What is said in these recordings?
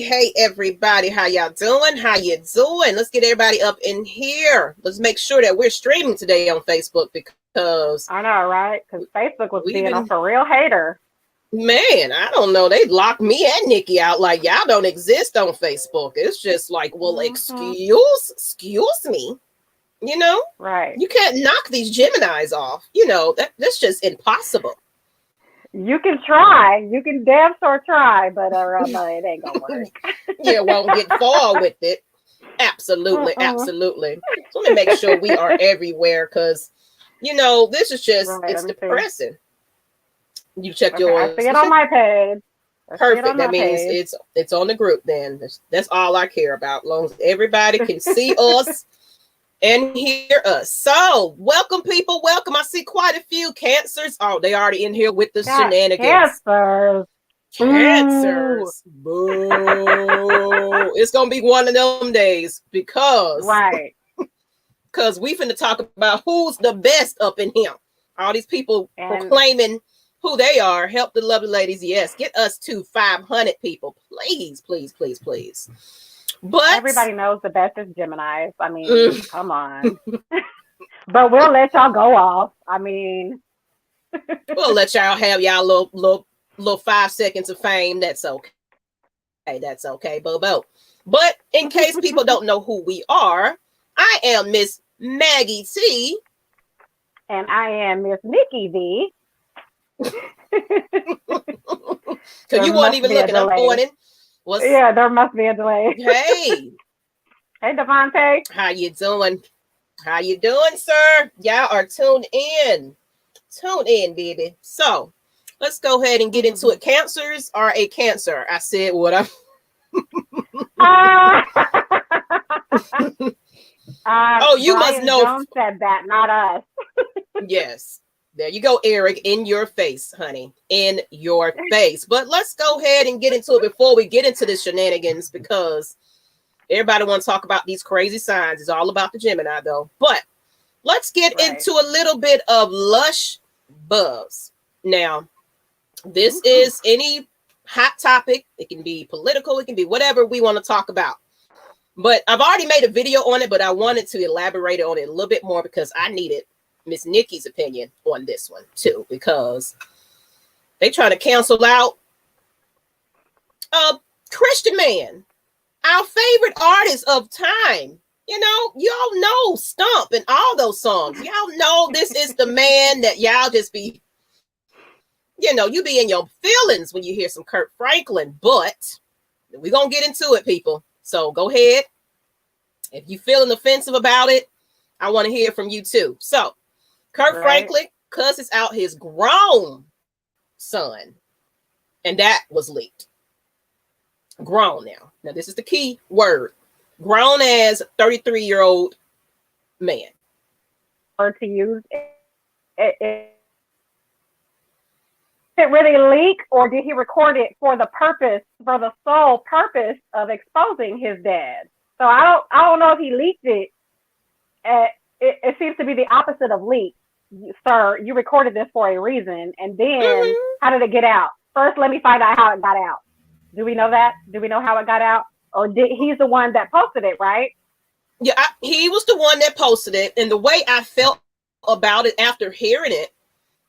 Hey, everybody. How y'all doing? How you doing? Let's get everybody up in here. Let's make sure that we're streaming today on Facebook because... I know, right? Because Facebook was being a for real hater. Man, I don't know. They locked me and Nikki out like y'all don't exist on Facebook. It's just like, well, excuse me. You know? Right. You can't knock these Geminis off. You know, that's just impossible. You can try. You can damn sure try, but no, it ain't gonna work. You won't get far with it. Absolutely, absolutely. So let me make sure we are everywhere because, you know, this is just, it's depressing. You check yours. I see it on my page. Perfect. That means it's on the group then. That's all I care about. As long as everybody can see us and hear us. So, welcome, people. Welcome. I see quite a few Cancers. Oh, they already in here with the shenanigans. Cancers. Boo. It's going to be one of them days because we finna talk about who's the best up in here. All these people proclaiming who they are. Help the lovely ladies. Yes, get us to 500 people. Please, please, please, please. But everybody knows the best is Geminis. I mean, come on. But we'll let y'all go off. I mean, we'll let y'all have y'all little 5 seconds of fame. That's okay. Hey, that's okay, Bobo. But in case people don't know who we are, I am Miss Maggie T. And I am Miss Nikki V. Because you weren't even looking. I'm pointing. Yeah, there must be a delay. Hey. Hey, Devontae. How you doing? How you doing, sir? Y'all are tuned in. Tune in, baby. So, let's go ahead and get into it. Cancers are a Cancer. I said what I'm... oh, you Brian must know. Jones said that, not us. Yes. There you go, Eric, in your face, honey, in your face. But let's go ahead and get into it before we get into the shenanigans because everybody wants to talk about these crazy signs. It's all about the Gemini, though. But let's get into a little bit of Lush buzz. Now, this is any hot topic. It can be political. It can be whatever we want to talk about. But I've already made a video on it, but I wanted to elaborate on it a little bit more because I needed Miss Nikki's opinion on this one too, because they try to cancel out a Christian man, our favorite artist of time. You know, y'all know Stump and all those songs. Y'all know this is the man that y'all just be, you know, you be in your feelings when you hear some Kirk Franklin, but we're going to get into it, people. So go ahead. If you feeling offensive about it, I want to hear from you too. So Kirk Franklin cusses out his grown son, and that was leaked. Grown now. Now, this is the key word. Grown as 33-year-old man. Or to use it really leak, or did he record it for the sole purpose of exposing his dad? So I don't know if he leaked it. It seems to be the opposite of leak. Sir, you recorded this for a reason, and then how did it get out? First, let me find out how it got out. Do we know that? Do we know how it got out? Or he's the one that posted it, right? Yeah, he was the one that posted it, and the way I felt about it after hearing it,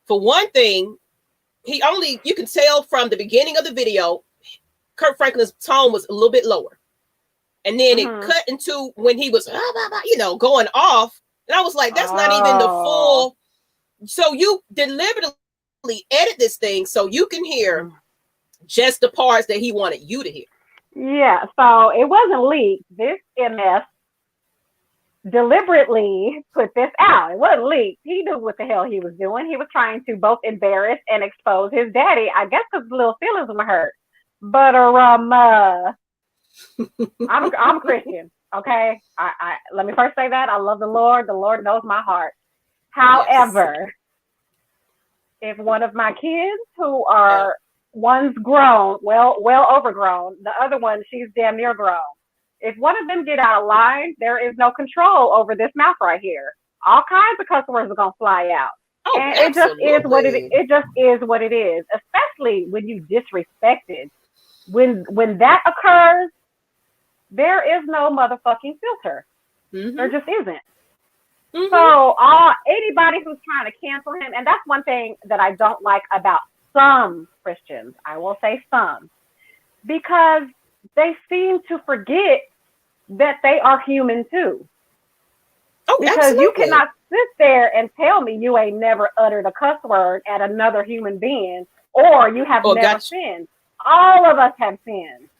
for one thing, you can tell from the beginning of the video, Kirk Franklin's tone was a little bit lower. And then it cut into when he was, going off. And I was like, that's not even the full. So you deliberately edit this thing so you can hear just the parts that he wanted you to hear. Yeah, so it wasn't leaked. This MF deliberately put this out. It wasn't leaked. He knew what the hell he was doing. He was trying to both embarrass and expose his daddy, I guess because little feelings were hurt. But I'm Christian, okay? I let me first say that I love the Lord. The Lord knows my heart. However, if one of my kids who are one's grown, well overgrown, the other one, she's damn near grown. If one of them get out of line, there is no control over this mouth right here. All kinds of cuss words are gonna fly out. Oh, and absolutely. it just is what it is, especially when you disrespected when that occurs, there is no motherfucking filter. There just isn't. So anybody who's trying to cancel him, and that's one thing that I don't like about some Christians, I will say some, because they seem to forget that they are human too. Oh, because absolutely. You cannot sit there and tell me you ain't never uttered a cuss word at another human being, or you have never sinned. All of us have sinned.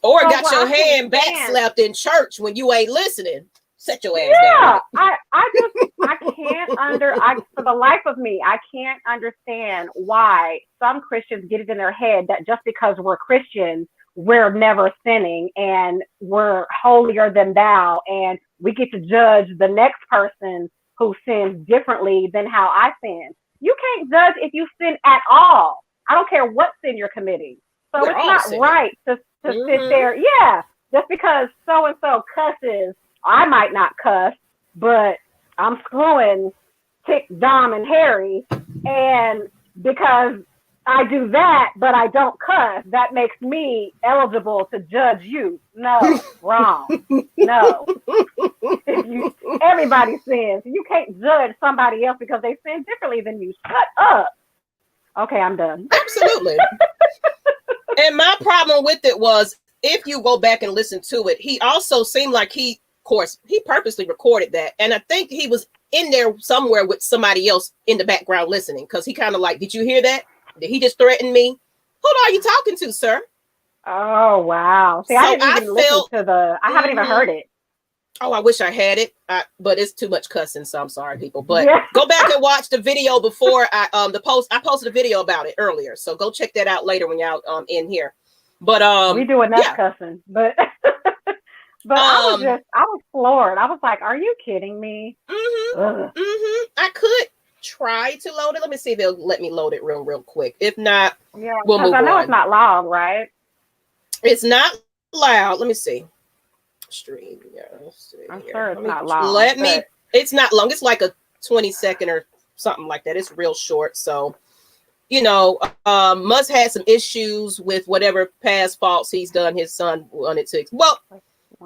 Or so got your hand back slapped in church when you ain't listening. Set your ass down. I can't for the life of me, I can't understand why some Christians get it in their head that just because we're Christians, we're never sinning and we're holier than thou, and we get to judge the next person who sins differently than how I sin. You can't judge if you sin at all. I don't care what sin you're committing. So it's not right to sit there. Yeah, just because so-and-so cusses, I might not cuss, but I'm screwing Tick, Dom, and Harry, and because I do that, but I don't cuss, that makes me eligible to judge you. No, wrong. No. Everybody sins. You can't judge somebody else because they sin differently than you. Shut up. Okay, I'm done. Absolutely. And my problem with it was, if you go back and listen to it, he also seemed like he purposely recorded that. And I think he was in there somewhere with somebody else in the background listening, because he kind of like, did you hear that? Did he just threaten me? Who are you talking to, sir? Oh, wow. See, so I didn't even listen to I haven't even heard it. Oh, I wish I had it, but it's too much cussing, so I'm sorry, people. But go back and watch the video before I posted a video about it earlier, so go check that out later when y'all in here. But we do enough cussing, but but I was floored. I was like, "Are you kidding me?" I could try to load it. Let me see if they'll let me load it real quick. If not, we'll move on. I know it's not loud, right? It's not loud. Let me see. Stream. Yeah, I'm sure it's not long. It's not long. It's like a 20-second or something like that. It's real short. So, Musk had some issues with whatever past faults he's done. His son wanted to. Well,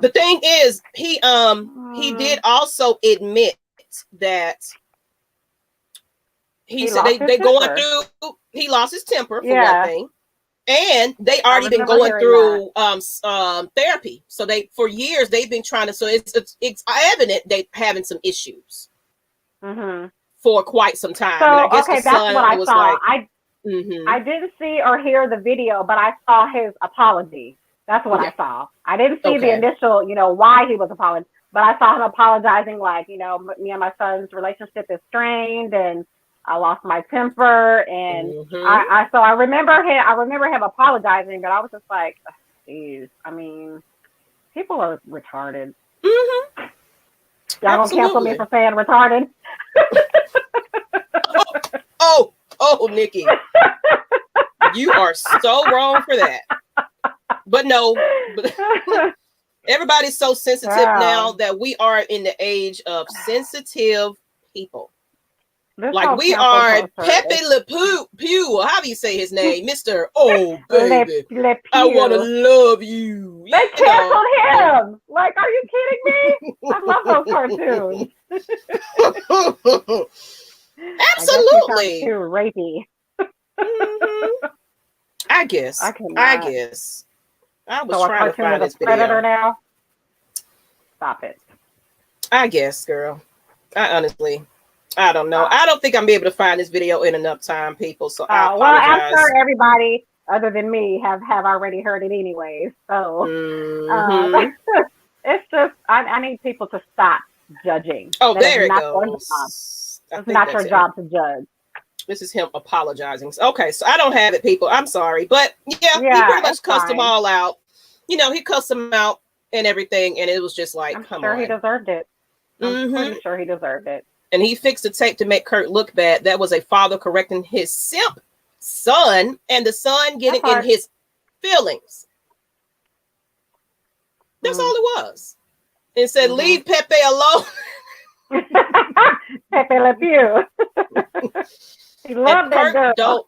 the thing is, he did also admit that he said they going through. He lost his temper for one thing. And they already been going through therapy. So for years they've been trying to. So it's evident they having some issues for quite some time. So and I guess that's what I saw. I didn't see or hear the video, but I saw his apology. That's what I saw. I didn't see the initial, why he was apologizing, but I saw him apologizing, like, me and my son's relationship is strained, and I lost my temper, and I remember him apologizing, but I was just like, geez, I mean, people are retarded. Y'all gonna cancel me for saying retarded? oh, Nikki, you are so wrong for that. But no, everybody's so sensitive now that we are in the age of sensitive people. Like we are Pepe Le Pew, how do you say his name? Mr. Oh, baby, I want to love you. They canceled him. Like, are you kidding me? I love those cartoons. Absolutely. Too rapey. I guess. I was trying to find this video. Predator now? Stop it. I guess, girl. I don't know. I don't think I'm be able to find this video in enough time, people. So I apologize. Well, I'm sure everybody other than me have already heard it anyway. So it's just I need people to stop judging. Oh, there it goes. It's not your job to judge. This is him apologizing. Okay, so I don't have it, people. I'm sorry, but yeah, he pretty much cussed them all out. He cussed them out and everything, and it was just like, I'm sure he deserved it. I'm pretty sure he deserved it. And he fixed the tape to make Kurt look bad. That was a father correcting his simp son, and the son getting in his feelings. That's all it was. And said, leave Pepe alone. Pepe Le Pew. He loved that girl.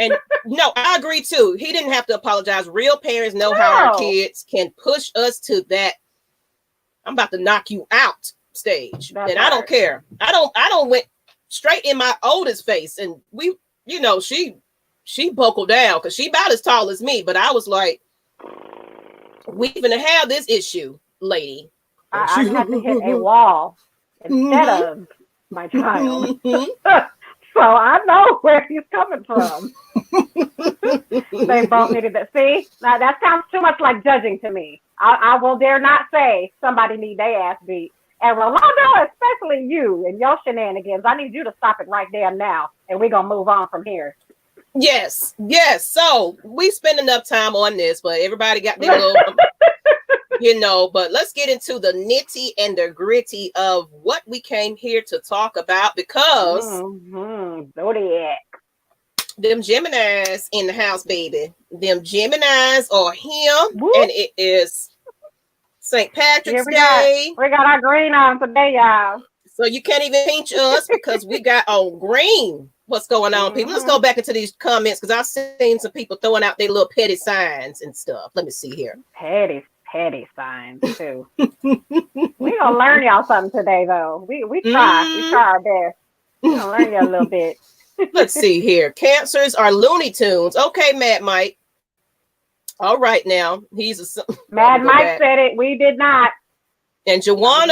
And no, I agree too. He didn't have to apologize. Real parents know how our kids can push us to that I'm about to knock you out stage. That's and right. I don't care. I don't went straight in my oldest face. And we, she buckled down because she about as tall as me. But I was like, we gonna have this issue, lady. I had to hit a wall instead of my child. So I know where he's coming from. They both needed that. See, now that sounds too much like judging to me. I will dare not say somebody need their ass beat. And Rolando, especially you and your shenanigans, I need you to stop it right there and now. And we're going to move on from here. Yes. So we spend enough time on this, but everybody got their little, but let's get into the nitty and the gritty of what we came here to talk about because Zodiac. Them Geminis in the house, baby. Them Geminis are him. Woo. And it is St. Patrick's Day. We got our green on today, y'all. So you can't even pinch us because we got on green. What's going on, people? Let's go back into these comments because I've seen some people throwing out their little petty signs and stuff. Let me see here. Petty signs too. We gonna learn y'all something today, though. We try. We try our best. We gonna learn you a little bit. Let's see here. Cancers are Looney Tunes. Okay, Mad Mike. All right, now he's a Mad Mike said it. We did not. And Jawan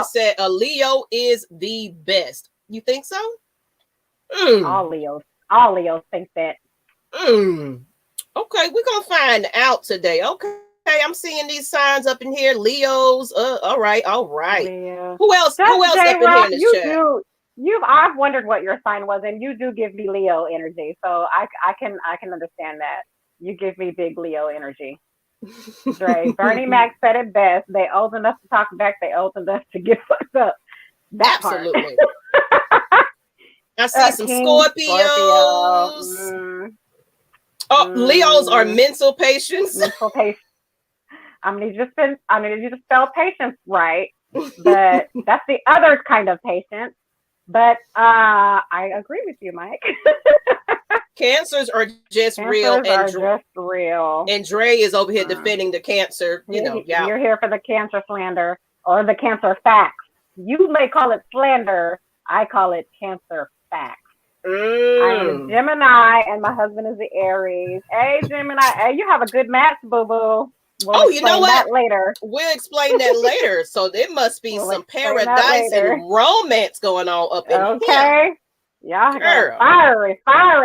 said a Leo is the best. You think so? All Leos think that. Okay, we're gonna find out today. Okay, I'm seeing these signs up in here. Leos. All right. Yeah. Who else? Who else up in here in this chat? I've wondered what your sign was, and you do give me Leo energy, so I can understand that. You give me big Leo energy. Dre, Bernie Mac said it best. They old enough to talk back. They old enough to get fucked up. That Absolutely. Part. I see some Scorpios. Leos are mental patients. Mental patience. I mean, you just spell patience right, but that's the other kind of patience. But I agree with you, Mike. Cancers are just real. And Dre is over here defending the cancer. You're here for the cancer slander or the cancer facts. You may call it slander. I call it cancer facts. I am a Gemini, and my husband is the Aries. Hey, Gemini. Hey, you have a good match, boo-boo. You know what? Later. We'll explain that later. So there must be some paradise and romance going on up in here. Okay. Yeah, fiery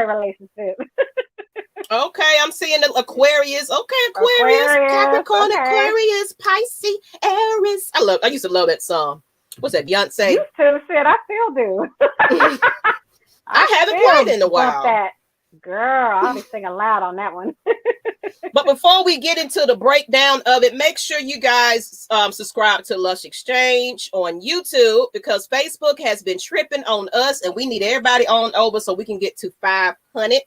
relationship. Okay, I'm seeing the Aquarius. Okay, Aquarius, Capricorn, okay. Aquarius, Pisces, Aries. I used to love that song. What's that, Beyonce? You too, shit. I still do. I haven't played in a while. That. Girl, I'll be singing loud on that one. But before we get into the breakdown of it, make sure you guys subscribe to Lush Exchange on YouTube because Facebook has been tripping on us and we need everybody on over so we can get to 500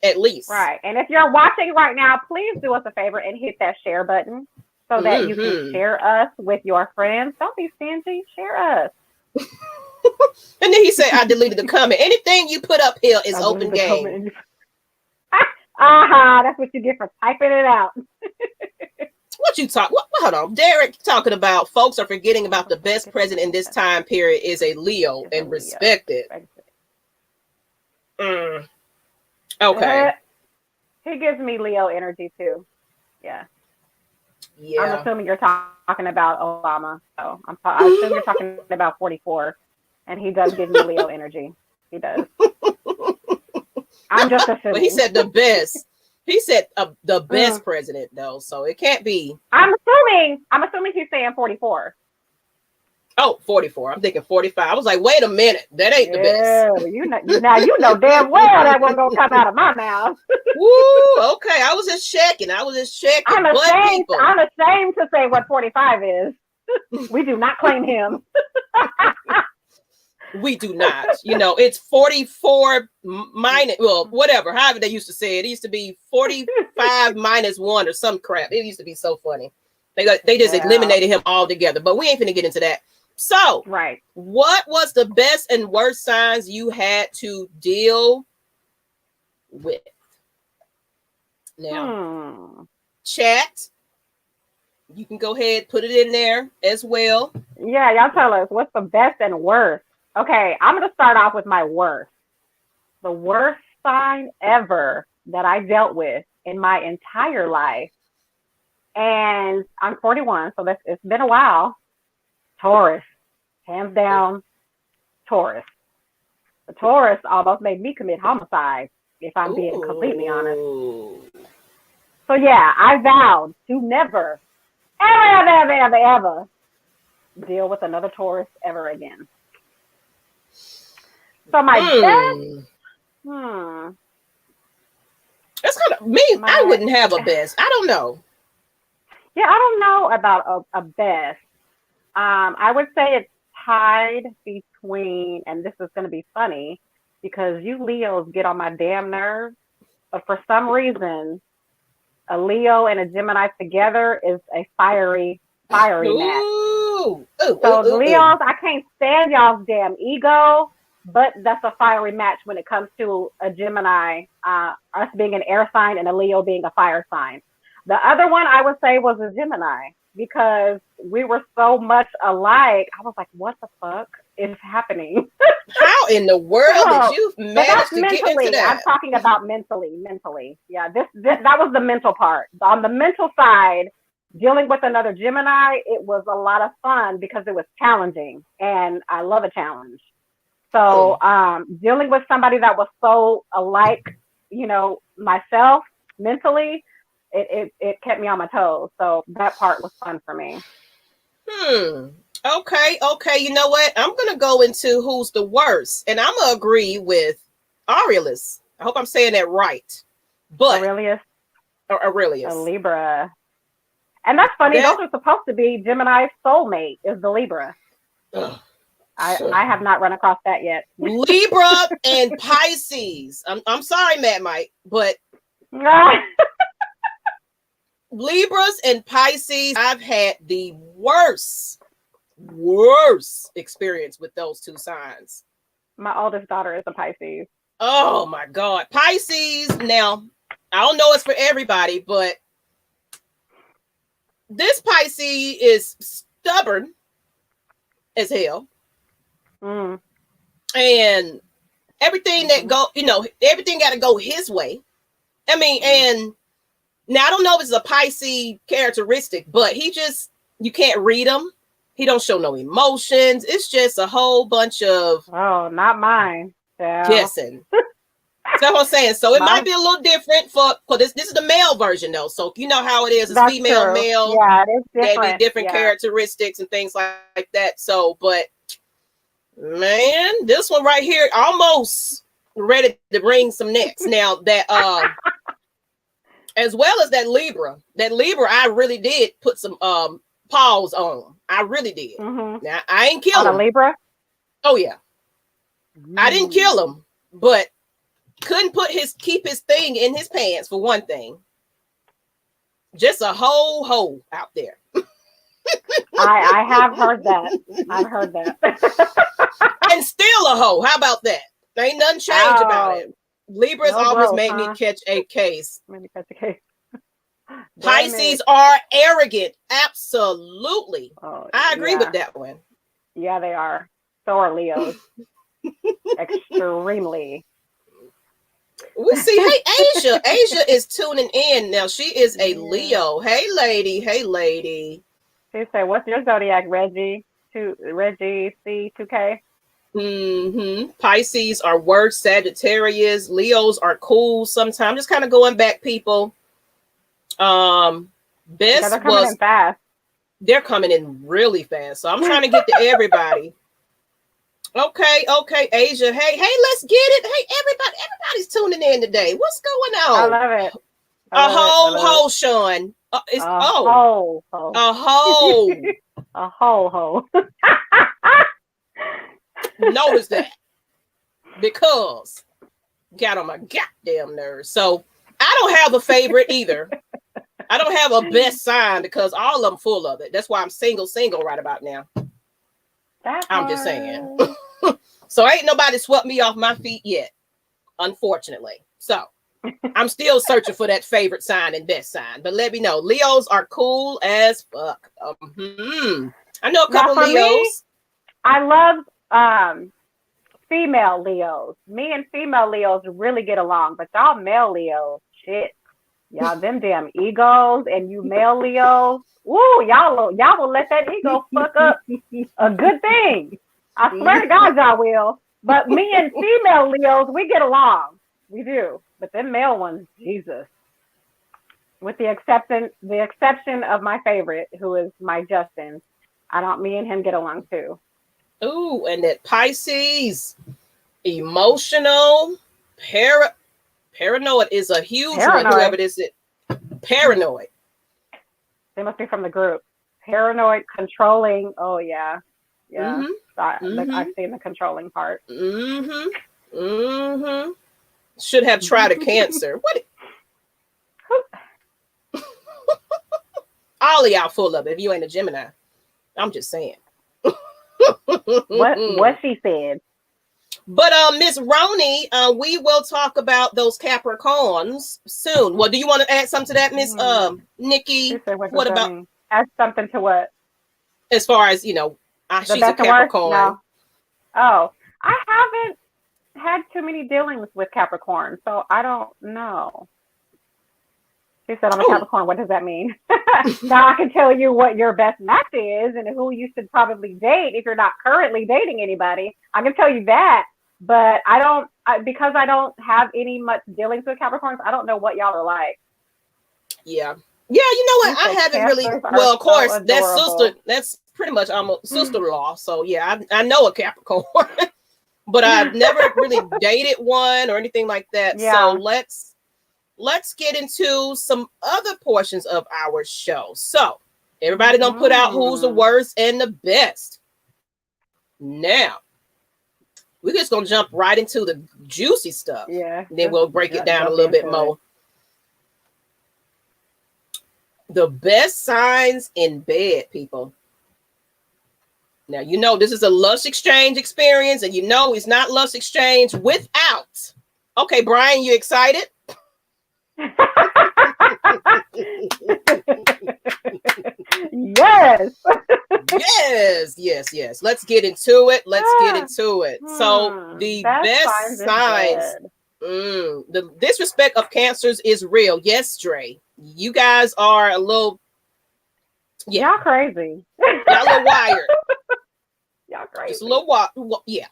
at least. Right. And if you're watching right now, please do us a favor and hit that share button so that you can share us with your friends. Don't be stingy. Share us. And then he said, I deleted the comment. Anything you put up here is open game. That's what you get for typing it out. What you talk? Hold on. Derek talking about folks are forgetting about the best president in this time period is a Leo and respect it. Okay. He gives me Leo energy too. Yeah. I'm assuming you're talking about Obama. So I assume you're talking about 44. And he does give me Leo energy. He does. I'm just assuming. But he said the best. He said the best president, though. So it can't be. I'm assuming he's saying 44. Oh, 44. I'm thinking 45. I was like, wait a minute. That ain't the best. You know damn well that wasn't going to come out of my mouth. Woo, okay. I was just checking. I'm ashamed to say what 45 is. We do not claim him. We do not. It's 44 minus, whatever, however they used to say it. It used to be 45 minus 1 or some crap. It used to be so funny. They just eliminated him altogether, but we ain't finna get into that. So, right. What was the best and worst signs you had to deal with? Now, chat, you can go ahead, put it in there as well. Yeah, y'all tell us what's the best and worst. Okay, I'm going to start off with my worst. The worst sign ever that I dealt with in my entire life. And I'm 41, so it's been a while. Taurus. Hands down, Taurus. The Taurus almost made me commit homicide, if I'm being completely honest. So yeah, I vowed to never, ever deal with another Taurus ever again. So my best, That's kind of me. I wouldn't have a best. I don't know. Yeah, I don't know about a best. I would say it's tied between, and this is going to be funny because you Leos get on my damn nerves, but for some reason, a Leo and a Gemini together is a fiery match. So Leos, I can't stand y'all's damn ego, but that's a fiery match when it comes to a Gemini, us being an air sign and a Leo being a fire sign. The other one I would say was a Gemini because we were so much alike. I was like, what the fuck is happening? How in the world did you manage to get into that? I'm talking about mentally. Yeah, that was the mental part. On the mental side, dealing with another Gemini, it was a lot of fun because it was challenging, and I love a challenge. So dealing with somebody that was so alike, myself mentally, it kept me on my toes. So that part was fun for me. Okay. You know what? I'm gonna go into who's the worst, and I'm gonna agree with Aurelius. I hope I'm saying that right. But Aurelius, a Libra, and that's funny. Those are supposed to be Gemini's soulmate. Is the Libra? I have not run across that yet. Libra and Pisces. I'm sorry, Matt Mike, but Libras and Pisces, I've had the worst experience with those two signs. My oldest daughter is a Pisces. Oh my God. Pisces, now, I don't know it's for everybody, but this Pisces is stubborn as hell. And everything everything got to go his way. I mean, and now I don't know if it's a Pisces characteristic, but you can't read him. He don't show no emotions. It's just a whole bunch of not mine. Guessing. That's what I'm saying. So it might be a little different for this is the male version though. So you know how it is. It's female, male. Yeah, it is different. They be different characteristics and things like that. So, but man, this one right here almost ready to bring some necks. Now that as well as that Libra, I really did put some pause on. I really did. Now I ain't kill him. A Libra? Oh yeah. I didn't kill him, but couldn't keep his thing in his pants for one thing. Just a whole hoe out there. I have heard that. I've heard that. And still a hoe. How about that? There ain't nothing changed about it. Libras always made me catch a case. Pisces are arrogant. Absolutely. I agree with that one. Yeah, they are. So are Leos. Extremely. We see. Hey, Asia is tuning in now. She is a Leo. Hey, lady. She said, "What's your zodiac, Reggie? Reggie C2K." Pisces are worse. Sagittarius. Leos are cool sometimes. Just kind of going back, people. Best they're coming in fast. They're coming in really fast. So I'm trying to get to everybody. Okay, Asia. Hey, let's get it. Hey, everybody's tuning in today. What's going on? I love it. A whole, Sean. A whole. A whole. Notice that. Because got on my goddamn nerves. So I don't have a favorite either. I don't have a best sign because all of them full of it. That's why I'm single right about now. I'm just saying. So ain't nobody swept me off my feet yet, unfortunately. So I'm still searching for that favorite sign and best sign, but let me know. Leos are cool as fuck. I know a Now couple for me, Leos. I love female Leos. Me and female Leos really get along, but y'all male Leos, shit. Y'all them damn egos and you male Leos. Woo, y'all will let that ego fuck up a good thing. I swear to God y'all will. But me and female Leos, we get along. We do. But them male ones, Jesus. With the exception of my favorite, who is my Justin. Me and him get along too. Ooh, and that Pisces, emotional, paranoid is a huge one. Whoever this is, paranoid. They must be from the group. Paranoid, controlling. Oh yeah, yeah. I've seen the controlling part. Should have tried a Cancer. What? All of y'all full of it. If you ain't a Gemini, I'm just saying. what she said. But Miss Roni, we will talk about those Capricorns soon. Well, do you want to add something to that, Miss Nikki? What about add something to what? As far as she's a Capricorn. No. Oh, I haven't had too many dealings with Capricorn, so I don't know. She said I'm a Capricorn. What does that mean? Now I can tell you what your best match is and who you should probably date if you're not currently dating anybody. I can tell you that, but because I don't have any much dealings with Capricorns, I don't know what y'all are like. Yeah, you know what? I haven't really. Well, of course, that's pretty much almost sister-in-law. So yeah, I know a Capricorn, but I've never really dated one or anything like that. Yeah. So let's get into some other portions of our show. So everybody don't put out who's the worst and the best. Now we're just gonna jump right into the juicy stuff. Yeah. Then we'll break it down a little bit more. The best signs in bed, people. Now you know this is a Lush exchange experience, and you know it's not Lush exchange without. Okay, Brian, you excited? Yes. yes. Let's get into it. So the best signs. The disrespect of Cancers is real. Yes, Dre. You guys are a little. Yeah. Y'all crazy. Y'all a little wired. Y'all crazy. Just a little wired. Yeah.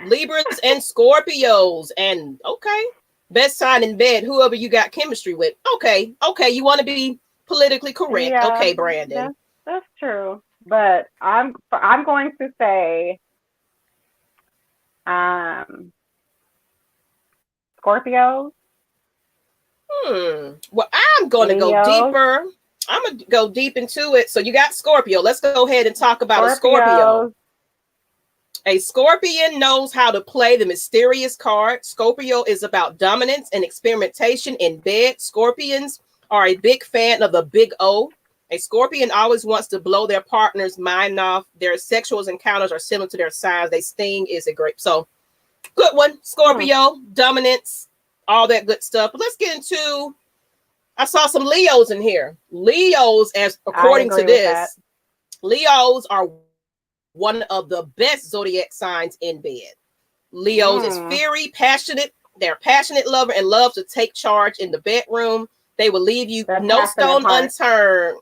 Libras and Scorpios. And okay. Best sign in bed, whoever you got chemistry with. Okay. You want to be politically correct. Yeah, okay, Brandon. That's true. But I'm going to say Scorpios. Well, I'm going to go deeper. I'm going to go deep into it. So you got Scorpio. Let's go ahead and talk about a Scorpio. A Scorpion knows how to play the mysterious card. Scorpio is about dominance and experimentation in bed. Scorpions are a big fan of the big O. A Scorpion always wants to blow their partner's mind off. Their sexual encounters are similar to their signs. They sting is a great. So good one. Scorpio, dominance, all that good stuff. But let's get into, I saw some Leos in here. Leos, as according to this, Leos are one of the best zodiac signs in bed. Leos is fiery, passionate. They're a passionate lover and love to take charge in the bedroom. They will leave you no stone unturned.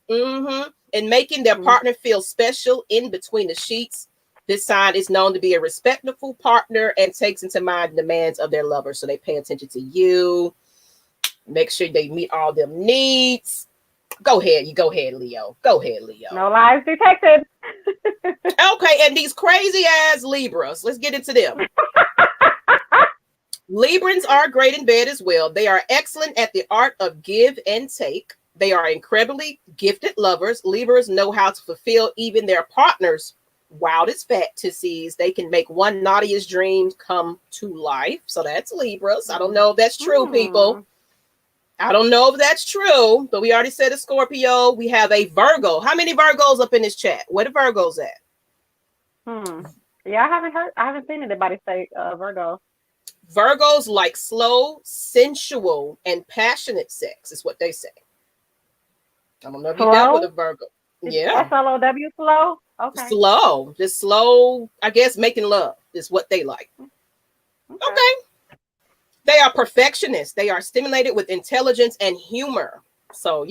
And making their partner feel special in between the sheets. This sign is known to be a respectful partner and takes into mind the demands of their lover. So they pay attention to you. Make sure they meet all their needs. Go ahead, Leo. No lies detected. Okay, and these crazy ass Libras, let's get into them. Librans are great in bed as well. They are excellent at the art of give and take. They are incredibly gifted lovers. Libras know how to fulfill even their partner's wildest fantasies. They can make one naughtiest dream come to life. So that's Libras. I don't know if that's true, people. I don't know if that's true, but we already said a Scorpio. We have a Virgo. How many Virgos up in this chat? Where the Virgos at? Yeah, I haven't seen anybody say Virgo. Virgos like slow, sensual, and passionate sex, is what they say. I don't know if you dealt with a Slow? Virgo. Yeah. SLOW, slow? Okay. Slow. Just slow, I guess, making love is what they like. Okay. They are perfectionists. They are stimulated with intelligence and humor. So,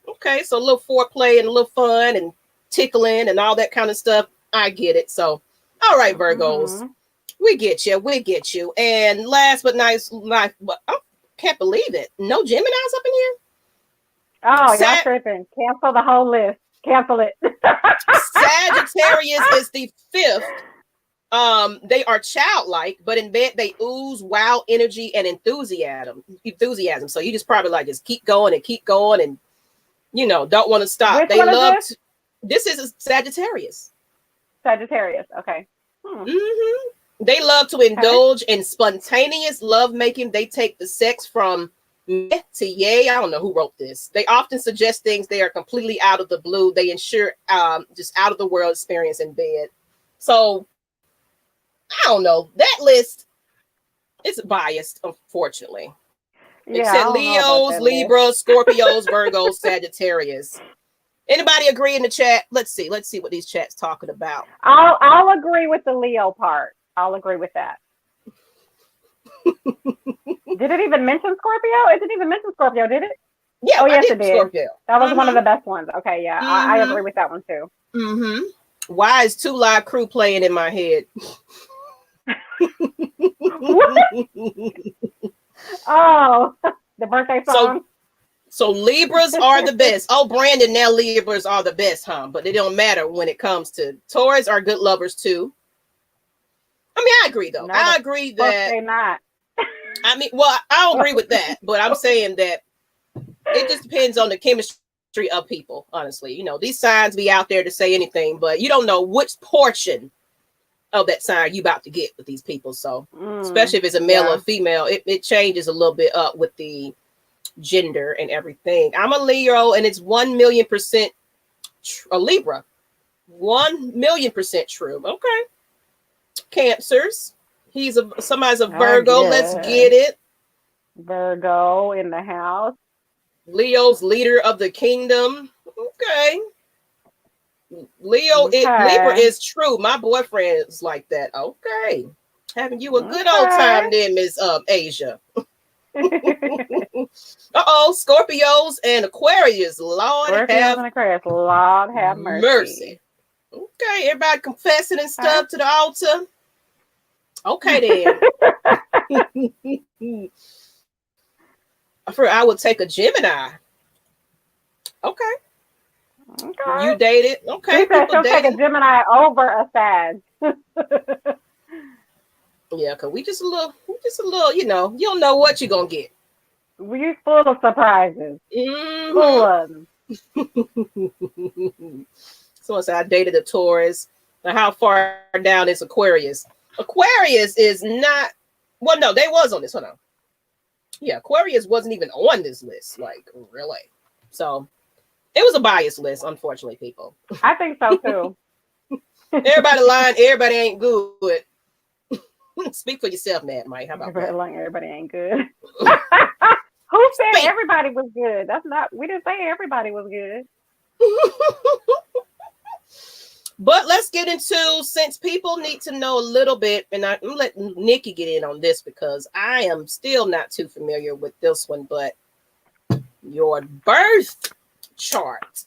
okay, so a little foreplay and a little fun and tickling and all that kind of stuff. I get it. So, all right, Virgos. We get you. We get you. And last but not, oh, can't believe it. No Geminis up in here? Oh, y'all tripping. Cancel the whole list. Cancel it. Sagittarius is the fifth. They are childlike, but in bed they ooze wild energy and enthusiasm. So you just probably like just keep going and don't want to stop. Which they one love is this is a Sagittarius. Okay. They love to indulge in spontaneous lovemaking. They take the sex from meh to yay. I don't know who wrote this. They often suggest things they are completely out of the blue. They ensure just out of the world experience in bed. So I don't know. That list is biased, unfortunately. Yeah, Except Leos, Libras, Scorpios, Virgos, Sagittarius. Anybody agree in the chat? Let's see what these chats talking about. I'll agree with the Leo part. I'll agree with that. Did it even mention Scorpio? It didn't even mention Scorpio, did it? Yeah. Oh, yes, it did. Scorpio. That was one of the best ones. Okay, yeah. I agree with that one too. Why is 2 Live Crew playing in my head? Oh, the birthday song. So Libras are the best. Oh, Brandon, now Libras are the best, huh? But it don't matter when it comes to Taurus are good lovers too. I mean, I agree though. I agree that they're not. I mean, well, I don't agree with that, but I'm saying that it just depends on the chemistry of people, honestly. These signs be out there to say anything, but you don't know which portion of that sign you about to get with these people. So especially if it's a male or female, it changes a little bit up with the gender and everything. I'm a Leo and it's 1,000,000% a Libra. 1,000,000% true. Okay. Cancers. Somebody's a Virgo. Let's get it. Virgo in the house. Leo's leader of the kingdom. Okay. Libra is true. My boyfriend is like that. Okay. Having you a good old time then, Miss Asia. Scorpios and Aquarius. Lord have mercy. Okay, everybody confessing and stuff to the altar. Okay, then. I would take a Gemini. Okay. You dated. Okay. She said she'll take a Gemini over a Sag. Yeah, because we just a little, you don't know what you're going to get. We're full of surprises. Full of them. Someone said I dated a Taurus. Now, how far down is Aquarius? Aquarius is not, well, no, they was on this. Hold on. Yeah, Aquarius wasn't even on this list. Like, really. So, it was a biased list, unfortunately, people. I think so, too. Everybody lying. Everybody ain't good. Speak for yourself, Matt, Mike. How about that? Everybody ain't good. Who said everybody was good? We didn't say everybody was good. But let's get into, since people need to know a little bit, and I'm going to let Nikki get in on this because I am still not too familiar with this one, but your birth chart.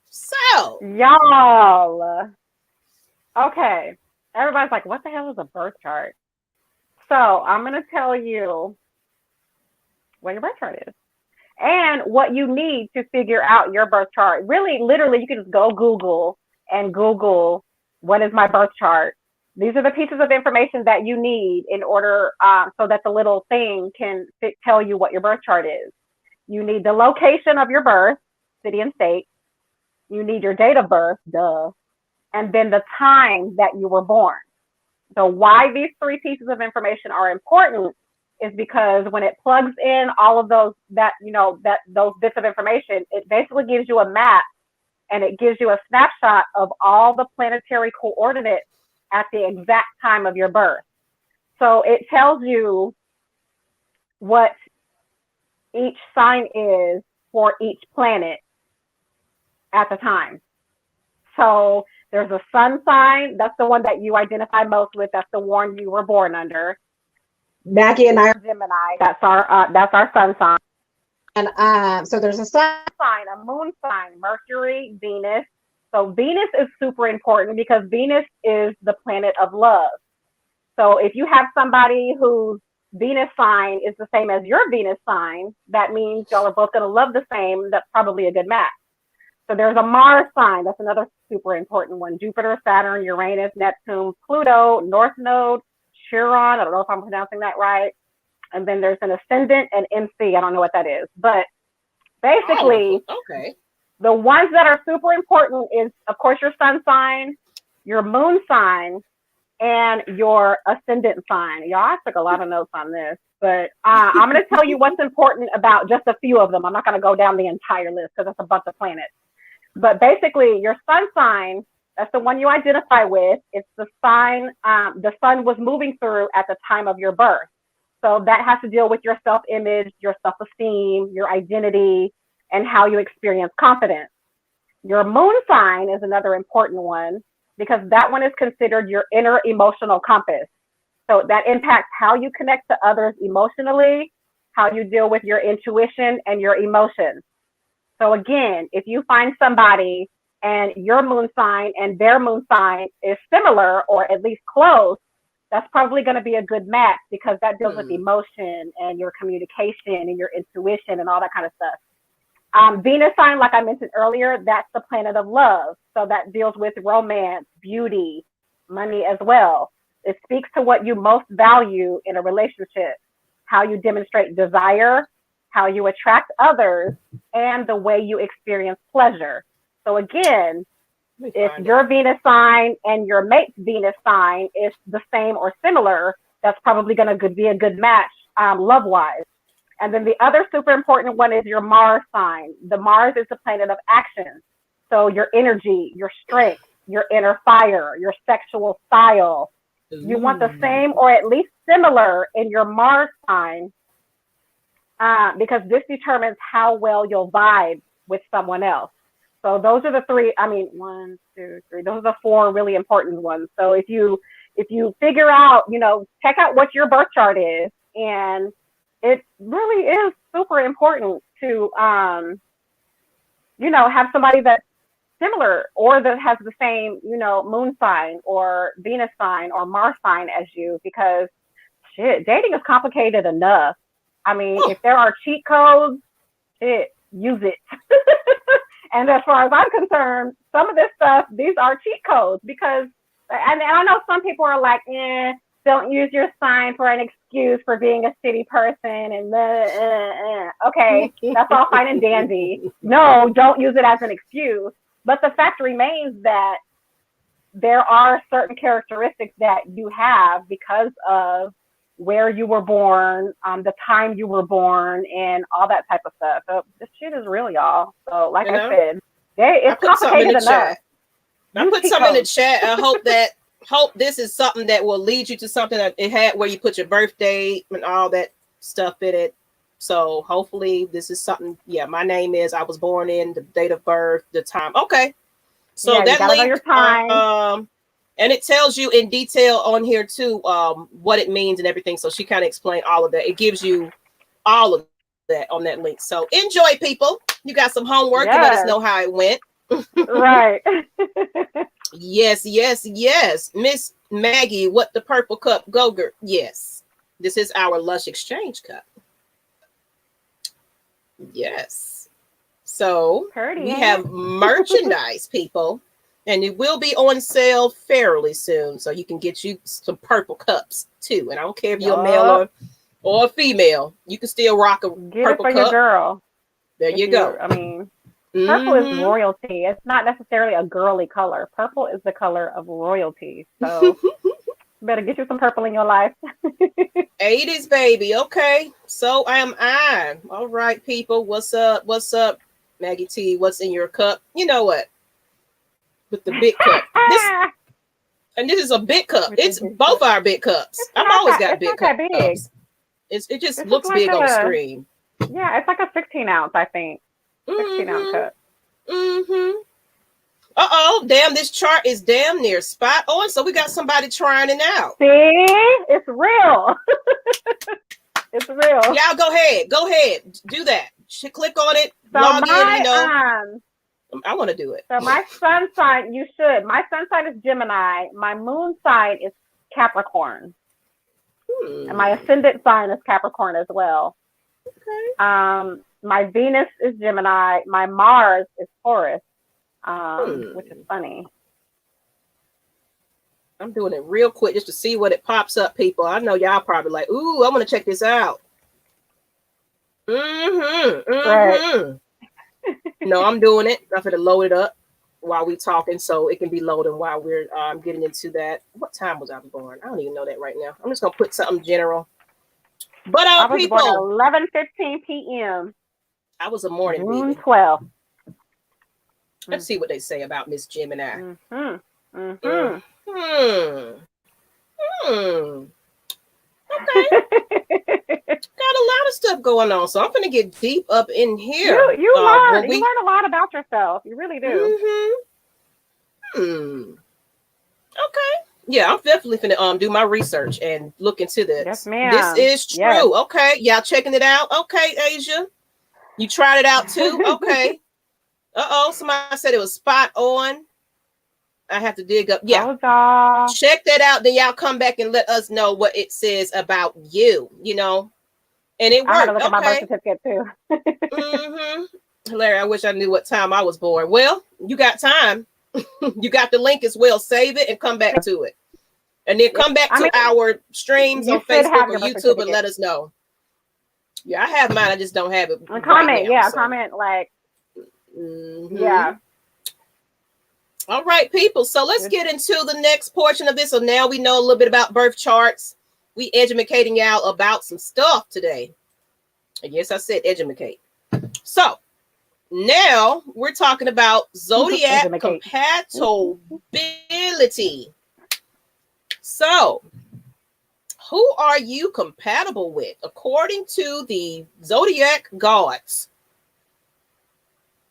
So. Y'all. Okay. Everybody's like, what the hell is a birth chart? So I'm going to tell you what your birth chart is and what you need to figure out your birth chart. Really, literally, you can just go Google what is my birth chart. These are the pieces of information that you need in order so that the little thing can tell you what your birth chart is. You need the location of your birth, city and state. You need your date of birth, and then the time that you were born. So why these 3 pieces of information are important is because when it plugs in all of those those bits of information, it basically gives you a map and it gives you a snapshot of all the planetary coordinates at the exact time of your birth. So it tells you what each sign is for each planet at the time. So there's a sun sign. That's the one that you identify most with. That's the one you were born under. Maggie and I are Gemini. That's our sun sign. And so there's a sun sign, a moon sign, Mercury, Venus. So Venus is super important because Venus is the planet of love. So if you have somebody whose Venus sign is the same as your Venus sign, that means y'all are both going to love the same. That's probably a good match. So there's a Mars sign. That's another super important one. Jupiter, Saturn, Uranus, Neptune, Pluto, North Node, Chiron. I don't know if I'm pronouncing that right. And then there's an ascendant and MC. I don't know what that is. But basically, okay. The ones that are super important is, of course, your sun sign, your moon sign, and your ascendant sign. Y'all, I took a lot of notes on this. But I'm going to tell you what's important about just a few of them. I'm not going to go down the entire list because it's a bunch of planets. But basically, your sun sign, that's the one you identify with. It's the sign the sun was moving through at the time of your birth. So that has to deal with your self-image, your self-esteem, your identity, and how you experience confidence. Your moon sign is another important one because that one is considered your inner emotional compass. So that impacts how you connect to others emotionally, how you deal with your intuition and your emotions. So again, if you find somebody and your moon sign and their moon sign is similar or at least close, that's probably going to be a good match because that deals with emotion and your communication and your intuition and all that kind of stuff. Venus sign, like I mentioned earlier, that's the planet of love. So that deals with romance, beauty, money as well. It speaks to what you most value in a relationship, how you demonstrate desire, how you attract others, and the way you experience pleasure. So again, if your Venus sign and your mate's Venus sign is the same or similar, that's probably going to be a good match love-wise. And then the other super important one is your Mars sign. The Mars is the planet of action. So your energy, your strength, your inner fire, your sexual style. You want the same or at least similar in your Mars sign because this determines how well you'll vibe with someone else. So those are the three, one, two, three. Those are the four really important ones. So if you figure out, check out what your birth chart is, and it really is super important to, have somebody that's similar or that has the same, moon sign or Venus sign or Mars sign as you, because dating is complicated enough. If there are cheat codes, use it. And as far as I'm concerned, some of this stuff, these are cheat codes because, and I know some people are like, don't use your sign for an excuse for being a shitty person and okay, that's all fine and dandy. No, don't use it as an excuse. But the fact remains that there are certain characteristics that you have because of where you were born, the time you were born, and all that type of stuff. So this shit is real, y'all. So like I said, it's complicated enough. I put something in the chat. I hope this is something that will lead you to something that it had where you put your birth date and all that stuff in it. So hopefully this is something. Yeah, my name is, I was born in, the date of birth, the time. Okay. So yeah, that link, your time. And it tells you in detail on here too, what it means and everything. So she kind of explained all of that. It gives you all of that on that link. So enjoy, people. You got some homework and let us know how it went. Right. Yes. Miss Maggie, what the purple cup go-gurt? Yes. This is our Lush Exchange cup. Yes. So we have merchandise, people. And it will be on sale fairly soon. So you can get you some purple cups too. And I don't care if you're a male or a female. You can still rock a purple cup. Your girl. There you go. Purple is royalty. It's not necessarily a girly color. Purple is the color of royalty. So you better get you some purple in your life. 80s, baby. Okay. So am I. All right, people. What's up? Maggie T, what's in your cup? You know what? With the big cup. And this is a big cup. It's both our big cups. I've always got big cups. It just looks big on the screen. Yeah, it's like a 16 ounce, I think. 16 ounce cup. Uh-oh, damn, this chart is damn near spot on. So we got somebody trying it out. See? It's real. It's real. Y'all go ahead. Go ahead. Do that. Click on it. So log in, you know. I want to do it. So my sun sign, you should. My sun sign is Gemini. My moon sign is Capricorn. And my ascendant sign is Capricorn as well. Okay. My Venus is Gemini. My Mars is Taurus, which is funny. I'm doing it real quick just to see what it pops up, people. I know y'all probably like, ooh, I want to check this out. Right. No, I'm doing it. I'm going to load it up while we talking so it can be loading while we're getting into that. What time was I born? I don't even know that right now. I'm just going to put something general. But I was people, born at 11:15 p.m. I was a morning June baby. 12th. Let's see what they say about Miss Gemini. Okay. Got a lot of stuff going on, so I'm gonna get deep up in here. You learn a lot about yourself. You really do. Okay. Yeah, I'm definitely gonna do my research and look into this. Yes, ma'am. This is true. Yes. Okay, y'all checking it out? Okay, Asia, you tried it out too. Okay. Somebody said it was spot on. I have to dig up. Yeah. Check that out. Then y'all come back and let us know what it says about you, you know. And it worked. I gotta look at my birth certificate too. Larry, I wish I knew what time I was born. Well, you got time. You got the link as well. Save it and come back to it. And then come back to our streams on Facebook or YouTube and let us know. Yeah, I have mine. I just don't have it. And comment, now, comment like. Yeah. All right, people. So let's get into the next portion of this. So now we know a little bit about birth charts. We educating y'all about some stuff today. And yes, I said educate. So now we're talking about Zodiac compatibility. So who are you compatible with according to the Zodiac gods?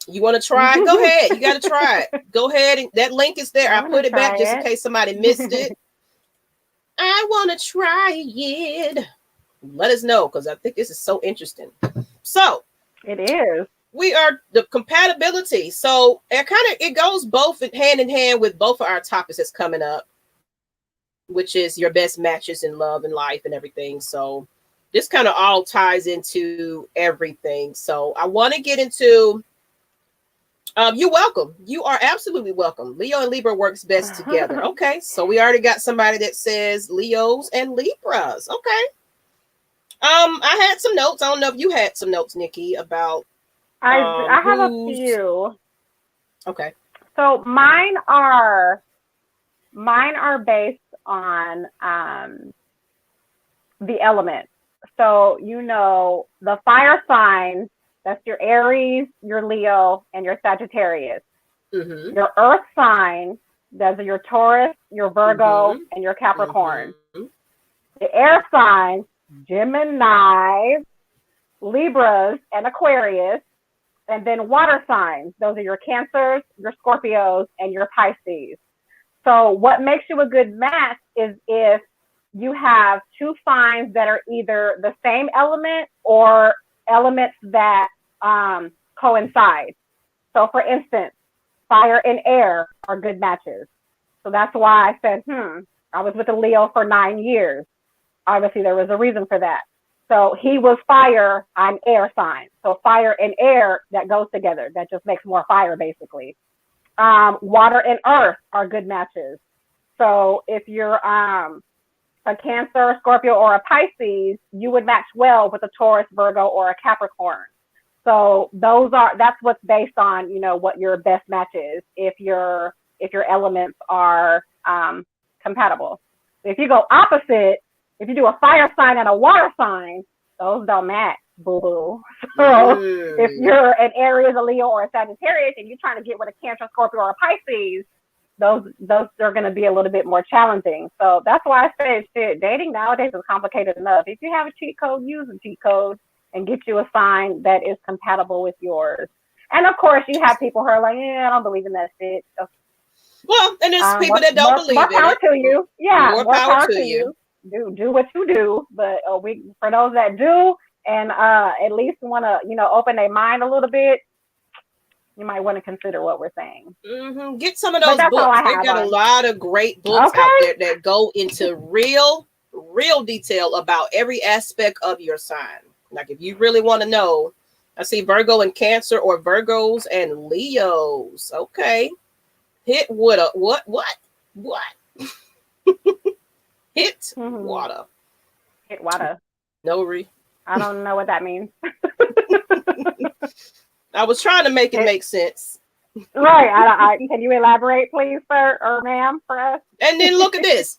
You want to try? Go ahead. You got to try it. Go ahead. And that link is there. I put it back just in case somebody missed it. I want to try it. Let us know because I think this is so interesting. So it is. We are the compatibility. So it goes both hand in hand with both of our topics that's coming up, which is your best matches in love and life and everything. So this kind of all ties into everything. So I want to get into. You're welcome. You are absolutely welcome. Leo and Libra works best together. Okay, so we already got somebody that says Leos and Libras. Okay. I had some notes. I don't know if you had some notes, Nikki, about. I have a few. Okay. So mine are based on the elements. So the fire signs. That's your Aries, your Leo, and your Sagittarius. Your earth sign, those are your Taurus, your Virgo, and your Capricorn. The air signs, Gemini, Libras, and Aquarius. And then water signs, those are your Cancers, your Scorpios, and your Pisces. So what makes you a good match is if you have two signs that are either the same element or elements that coincide. So for instance, fire and air are good matches. So that's why I said, I was with a Leo for 9 years. Obviously there was a reason for that. So he was fire, I'm air sign. So fire and air, that goes together. That just makes more fire basically. Water and earth are good matches. So if you're a Cancer, a Scorpio, or a Pisces, you would match well with a Taurus, Virgo, or a Capricorn. So that's what's based on, what your best match is if your elements are compatible. If you go opposite, if you do a fire sign and a water sign, those don't match, boo-boo. So if you're an Aries, a Leo, or a Sagittarius, and you're trying to get with a Cancer, Scorpio, or a Pisces, those are going to be a little bit more challenging. So that's why I say shit, dating nowadays is complicated enough. If you have a cheat code, use a cheat code and get you a sign that is compatible with yours. And of course, you have people who are like, yeah, I don't believe in that shit. So, well, and there's people that don't believe more in power it. to you. Yeah, more power to you. Do what you do. But for those that do and at least want to, open their mind a little bit, you might want to consider what we're saying. Mm-hmm. Get some of those books. They've got a lot of great books out there that go into real detail about every aspect of your sign. Like if you really want to know, I see Virgo and Cancer or Virgos and Leos. Okay. Hit water. What? Hit water. Hit water. No I don't know what that means. I was trying to make it make sense. Right. Can you elaborate, please, sir or ma'am, for us? And then look at this.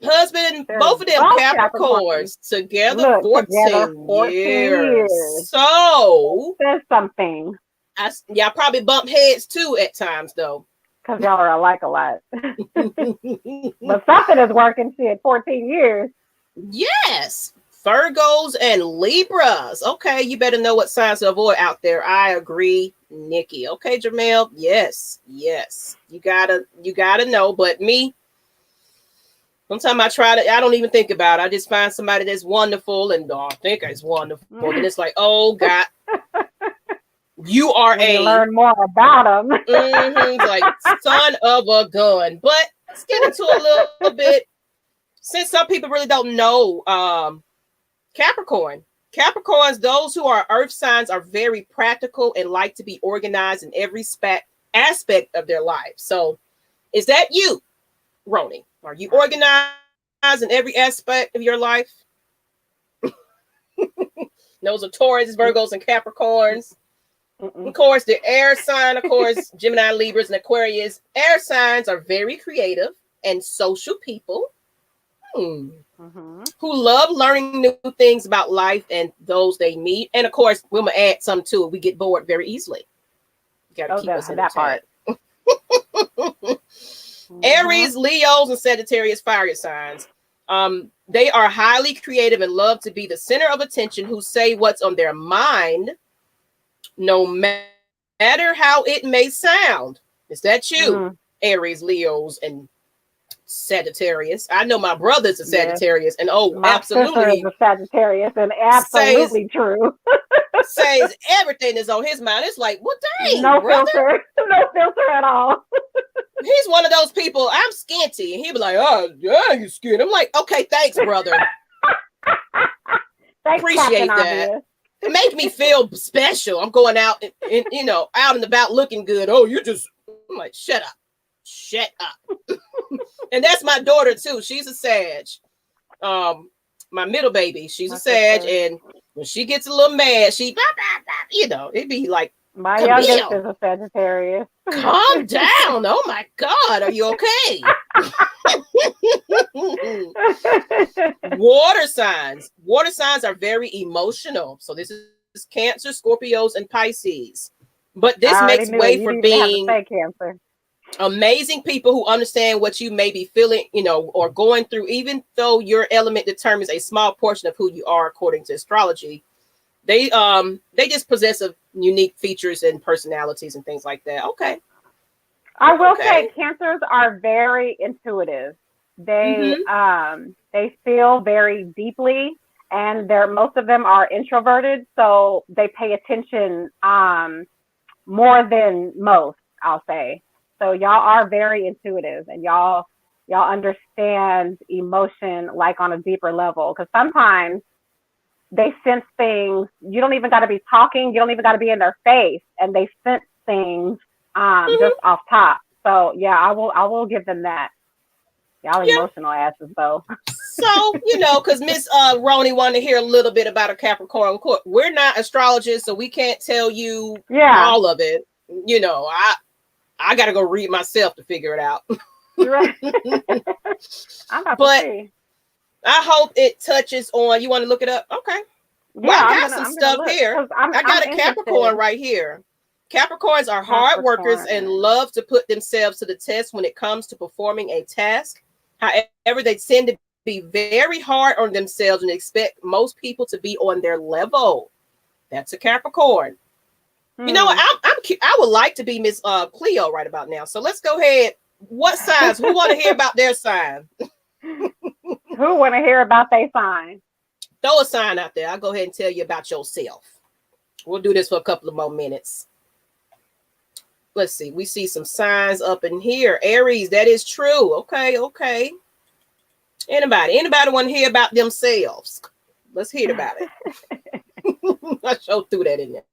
Husband, both of them Capricorns together 14 years. So says something. Y'all probably bump heads too at times, though. Because y'all are alike a lot. But something is working. Shit, 14 years. Yes. Virgos and Libras. Okay, you better know what signs to avoid out there. I agree, Nikki. Okay, Jamel. Yes. You gotta know. But me, sometimes I don't even think about it. I just find somebody that's wonderful and I think it's wonderful. And it's like, oh God, you are learn more about them. Like son of a gun. But let's get into a little bit. Since some people really don't know, Capricorns, those who are earth signs, are very practical and like to be organized in every aspect of their life. So is that you, Roni? Are you organized in every aspect of your life? Those are Taurus, Virgos, and Capricorns. Of course, the air sign, of course, Gemini, Libras, and Aquarius. Air signs are very creative and social people. Who love learning new things about life and those they meet. And of course, we'll add some to it. We get bored very easily. You gotta keep us in that part. Aries, Leos, and Sagittarius fire signs. They are highly creative and love to be the center of attention, who say what's on their mind, no matter how it may sound. Is that you? Aries, Leos, and Sagittarius. I know my brother's a Sagittarius, and absolutely is a Sagittarius, and absolutely true. Says everything is on his mind. It's like, well, dang, no brother. No filter at all. He's one of those people. I'm skinty, and he'd be like, "Oh, yeah, you skinty." I'm like, "Okay, thanks, brother. Appreciate that. It makes me feel special. I'm going out and out and about looking good. Oh, you just." I'm like, shut up. And that's my daughter too. She's a Sag. My middle baby, she's a Sag, and when she gets a little mad, she, it'd be like, my youngest is a Sagittarius. Calm down. Oh my God, are you okay? Water signs. Water signs are very emotional. So this is Cancer, Scorpios, and Pisces. But this makes way for being Cancer. Amazing people who understand what you may be feeling, or going through, even though your element determines a small portion of who you are according to astrology. They just possess of unique features and personalities and things like that. Okay. I will say Cancers are very intuitive. They feel very deeply, and most of them are introverted, so they pay attention more than most, I'll say. So y'all are very intuitive, and y'all understand emotion like on a deeper level, because sometimes they sense things. You don't even got to be talking. You don't even got to be in their face, and they sense things just off top. So yeah, I will give them that. Y'all emotional asses though. So because Miss Roni wanted to hear a little bit about a Capricorn. We're not astrologists, so we can't tell you all of it. I got to go read myself to figure it out. Right. But I hope it touches on. You want to look it up? Okay. Well, I got some stuff here. I got a Capricorn right here. Capricorns are hard workers and love to put themselves to the test when it comes to performing a task. However, they tend to be very hard on themselves and expect most people to be on their level. That's a Capricorn. You know what? I would like to be Miss Cleo right about now. So let's go ahead. What signs? Who want to hear about their sign? Who want to hear about their sign? Throw a sign out there. I'll go ahead and tell you about yourself. We'll do this for a couple of more minutes. Let's see. We see some signs up in here. Aries, that is true. Okay. Anybody want to hear about themselves? Let's hear about it. I sure threw that in there.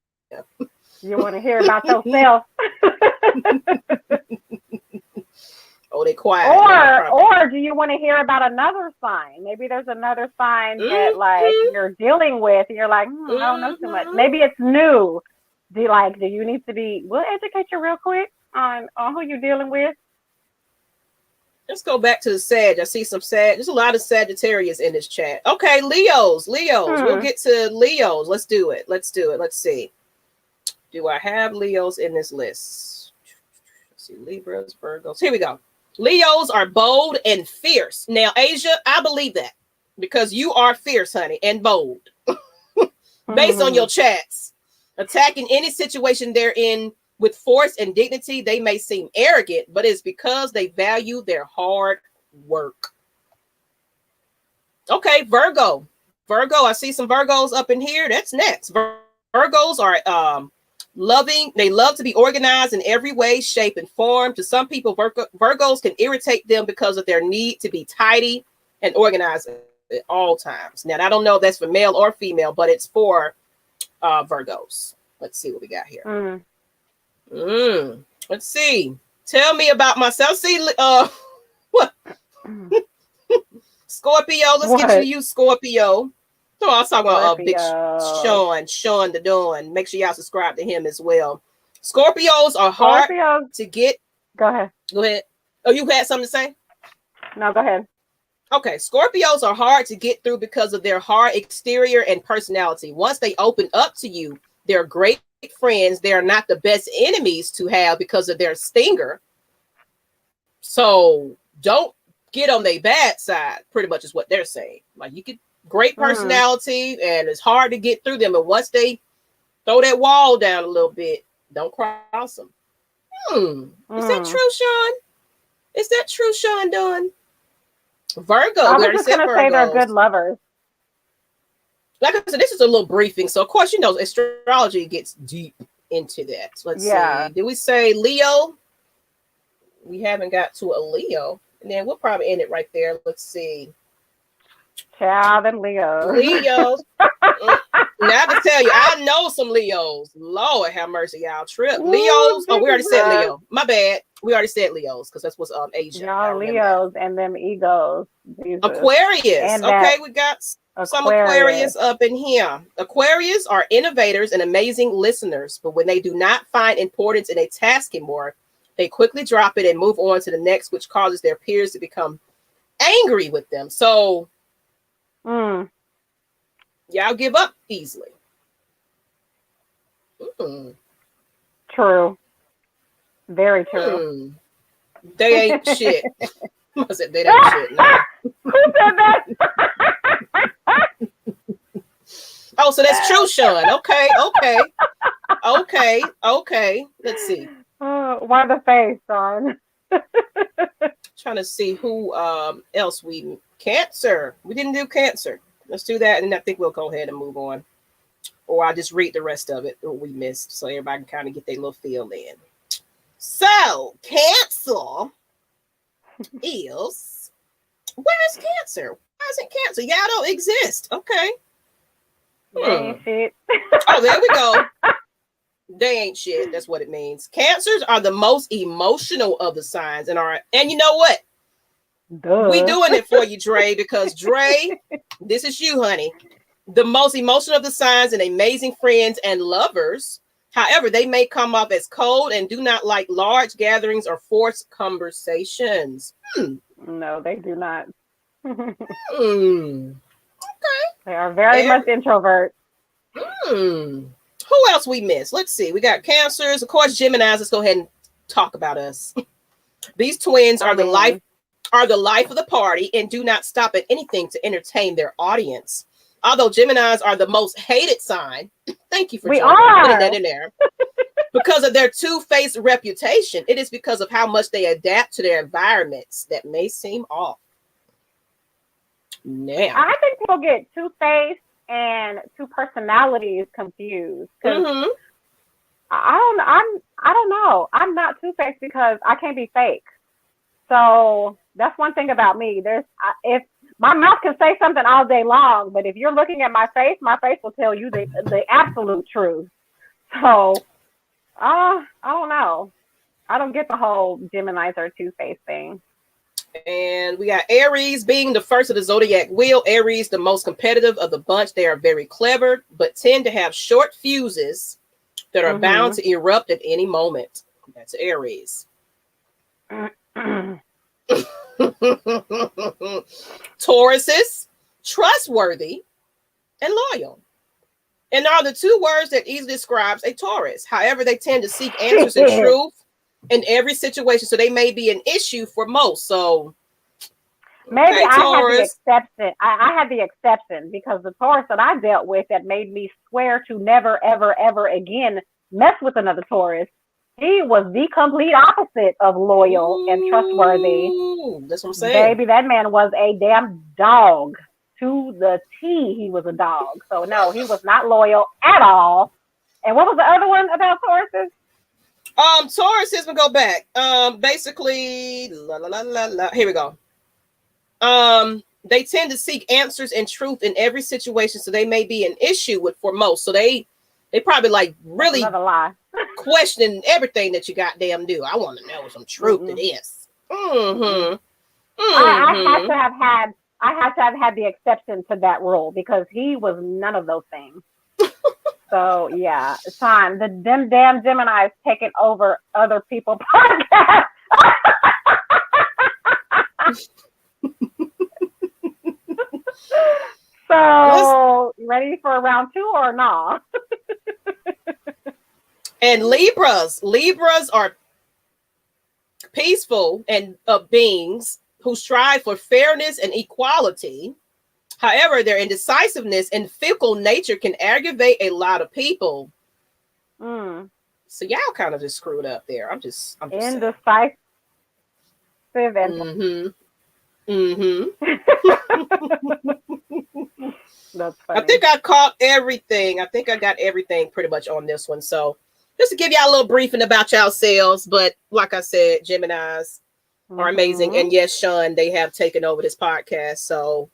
You want to hear about yourself? Oh, they quiet. Or do you want to hear about another sign? Maybe there's another sign that like you're dealing with, and you're like, I don't know too much. Maybe it's new. Do you need to be? We'll educate you real quick on who you're dealing with. Let's go back to the Sag. I see some Sag. There's a lot of Sagittarius in this chat. Okay, Leos. We'll get to Leos. Let's do it. Let's see. Do I have Leos in this list? Let's see, Libras, Virgos. Here we go. Leos are bold and fierce. Now, Asia, I believe that because you are fierce, honey, and bold. Based on your chats. Attacking any situation they're in with force and dignity, they may seem arrogant, but it's because they value their hard work. Okay, Virgo. I see some Virgos up in here. That's next. Virgos are loving. They love to be organized in every way, shape, and form. To some people, Virgos can irritate them because of their need to be tidy and organized at all times. Now, I don't know if that's for male or female, but it's for Virgos. Let's see what we got here. Let's see. Tell me about myself. See, what? Scorpio. Let's get you, Scorpio. So I was talking about big Sean the Dawn. Make sure y'all subscribe to him as well. Scorpios are hard to get. Go ahead. Oh, you had something to say? No, go ahead. Okay, Scorpios are hard to get through because of their hard exterior and personality. Once they open up to you, they're great friends. They are not the best enemies to have because of their stinger. So don't get on their bad side, pretty much is what they're saying. Like, you get great personality and it's hard to get through them. And once they throw that wall down a little bit, don't cross them. Is that true, Sean? Is that true, Sean Dunn? Virgo. I was just going to say they're good lovers. Like I said, this is a little briefing. So, of course, astrology gets deep into that. So let's see. Did we say Leo? We haven't got to a Leo. And then we'll probably end it right there. Let's see. Child and Leos. Now to tell you, I know some Leos. Lord have mercy, y'all. Trip. Leos. Oh, we already said Leo. My bad. We already said Leos because that's what's Asia. Y'all Leos and them egos. Jesus. Aquarius. Okay, we got some Aquarius up in here. Aquarius are innovators and amazing listeners, but when they do not find importance in a task anymore, they quickly drop it and move on to the next, which causes their peers to become angry with them. So y'all give up easily. True. Very true. They ain't shit. I said they ain't shit. No. Who said that? Oh, so that's true, Sean. Okay. Let's see. Why the face, Sean? Trying to see who else Cancer. We didn't do Cancer. Let's do that, and I think we'll go ahead and move on. Or I'll just read the rest of it what we missed so everybody can kind of get their little feel in. So, Cancer is... Where's Cancer? Why isn't Cancer? Y'all don't exist. Okay. Ain't shit. Oh, there we go. They ain't shit. That's what it means. Cancers are the most emotional of the signs and you know what? Duh. We doing it for you, Dre, because Dre, this is you, honey. The most emotional of the signs and amazing friends and lovers. However, they may come off as cold and do not like large gatherings or forced conversations. No, they do not. Okay. They are very much introverts. Who else we missed? Let's see. We got Cancers, of course, Geminis. Let's go ahead and talk about us. These twins are the life of the party and do not stop at anything to entertain their audience. Although Geminis are the most hated sign, thank you for putting that in there. Because of their two-faced reputation, it is because of how much they adapt to their environments that may seem off. Now, I think people get two-faced and two personalities confused. Mm-hmm. I don't know. I'm not two-faced because I can't be fake. So that's one thing about me. If my mouth can say something all day long, but if you're looking at my face will tell you the absolute truth. So, I don't know. I don't get the whole Geminis are two-faced thing. And we got Aries being the first of the Zodiac wheel. Aries, the most competitive of the bunch. They are very clever, but tend to have short fuses that are bound to erupt at any moment. That's Aries. Tauruses, trustworthy and loyal. And are the two words that easily describes a Taurus. However, they tend to seek answers and truth in every situation. So they may be an issue for most. So maybe I had the exception. I had the exception because the Taurus that I dealt with that made me swear to never, ever, ever again mess with another Taurus. He was the complete opposite of loyal and trustworthy. That's what I'm saying. Baby, that man was a damn dog. To the T, he was a dog. So no, he was not loyal at all. And what was the other one about Tauruses? Tauruses, we go back. Basically, here we go. They tend to seek answers and truth in every situation, so they may be an issue for most. So they probably like really question everything that you goddamn do. I want to know some truth to this. I had to have had the exception to that rule because he was none of those things. So yeah, it's time. Them damn Geminis taking over other people's podcasts. So ready for round 2 or not? And Libras are peaceful and beings who strive for fairness and equality. However, their indecisiveness and fickle nature can aggravate a lot of people. So y'all kind of just screwed up there. I'm just indecisive and That's funny. I think I caught everything. I think I got everything pretty much on this one. So just to give y'all a little briefing about yourselves, but like I said, Geminis are amazing. And yes, Sean, they have taken over this podcast. So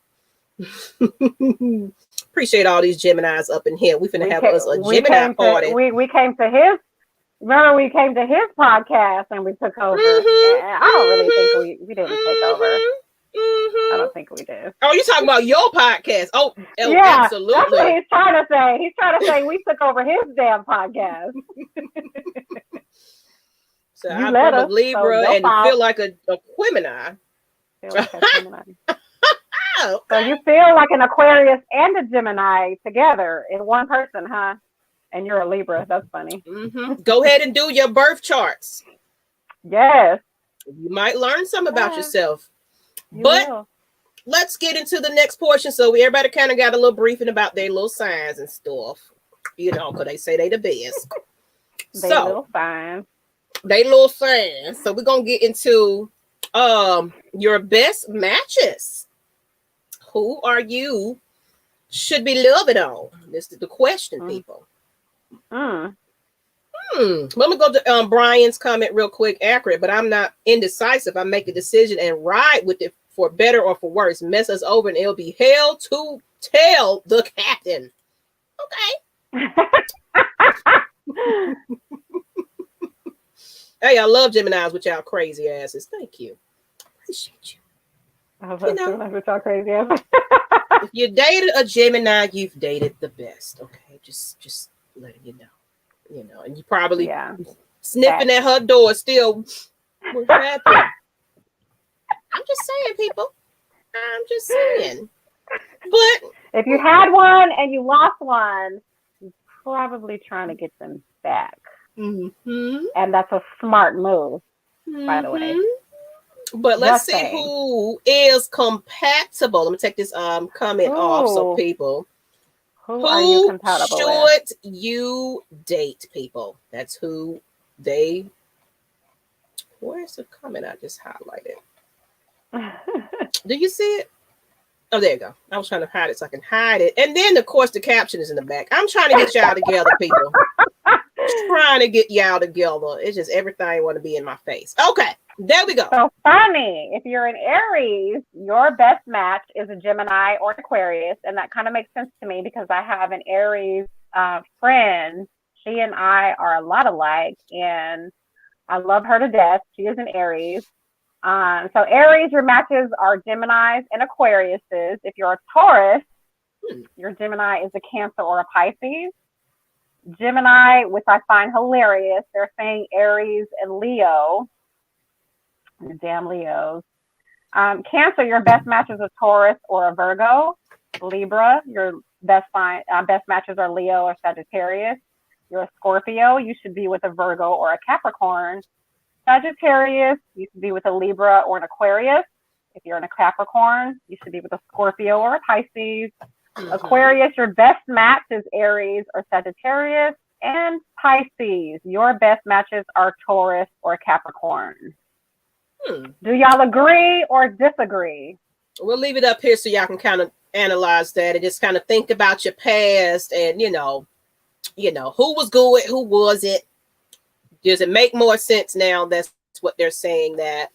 appreciate all these Geminis up in here. We finna have us a Gemini party. We came to his. Remember, we came to his podcast and we took over. I don't really think we didn't take over. I don't think we did. Oh, you talking about your podcast? Oh yeah, absolutely. That's what he's trying to say. He's trying to say we took over his damn podcast. So I'm a Libra and feel like a Gemini. So you feel like an Aquarius and a Gemini together in one person, huh? And you're a Libra. That's funny. Go ahead and do your birth charts. Yes. You might learn something about yourself. But let's get into the next portion. So everybody kind of got a little briefing about their little signs and stuff. You know, because they say they the best. They little signs. So we're going to get into your best matches. Who are you should be loving on? This is the question, people. Let me go to Brian's comment real quick. Accurate, but I'm not indecisive. I make a decision and ride with it for better or for worse. Mess us over and it'll be hell to tell the captain. Okay. Hey, I love Geminis with y'all crazy asses. Thank you. Appreciate you. With y'all crazy asses. If you dated a Gemini, you've dated the best. Okay, just letting you know. You know, and you probably sniffing at her door still. What's happening? I'm just saying, people. I'm just saying. But if you had one and you lost one, probably trying to get them back. Mm-hmm. And that's a smart move, by the way. But let's see who is compatible. Let me take this comment off. So people, who are you compatible with? Should you date, people? That's who they. Where's the comment I just highlighted? Do you see it? Oh, there you go. I was trying to hide it so I can hide it. And then, of course, the caption is in the back. I'm trying to get y'all together, people. Trying to get y'all together. It's just everything want to be in my face. Okay, there we go. So funny. If you're an Aries, your best match is a Gemini or Aquarius. And that kind of makes sense to me because I have an Aries friend. She and I are a lot alike. And I love her to death. She is an Aries. So Aries, your matches are Geminis and Aquariuses. If you're a Taurus, your Gemini is a Cancer or a Pisces. Gemini, which I find hilarious, they're saying Aries and Leo. Damn Leos. Cancer, your best matches are Taurus or a Virgo. Libra, your best matches are Leo or Sagittarius. You're a Scorpio, you should be with a Virgo or a Capricorn. Sagittarius, you should be with a Libra or an Aquarius. If you're in a Capricorn, you should be with a Scorpio or a Pisces. Aquarius, your best match is Aries or Sagittarius. And Pisces, your best matches are Taurus or Capricorn. Do y'all agree or disagree? We'll leave it up here so y'all can kind of analyze that and just kind of think about your past and, you know, who was good, who wasn't. Does it make more sense now? That's what they're saying, that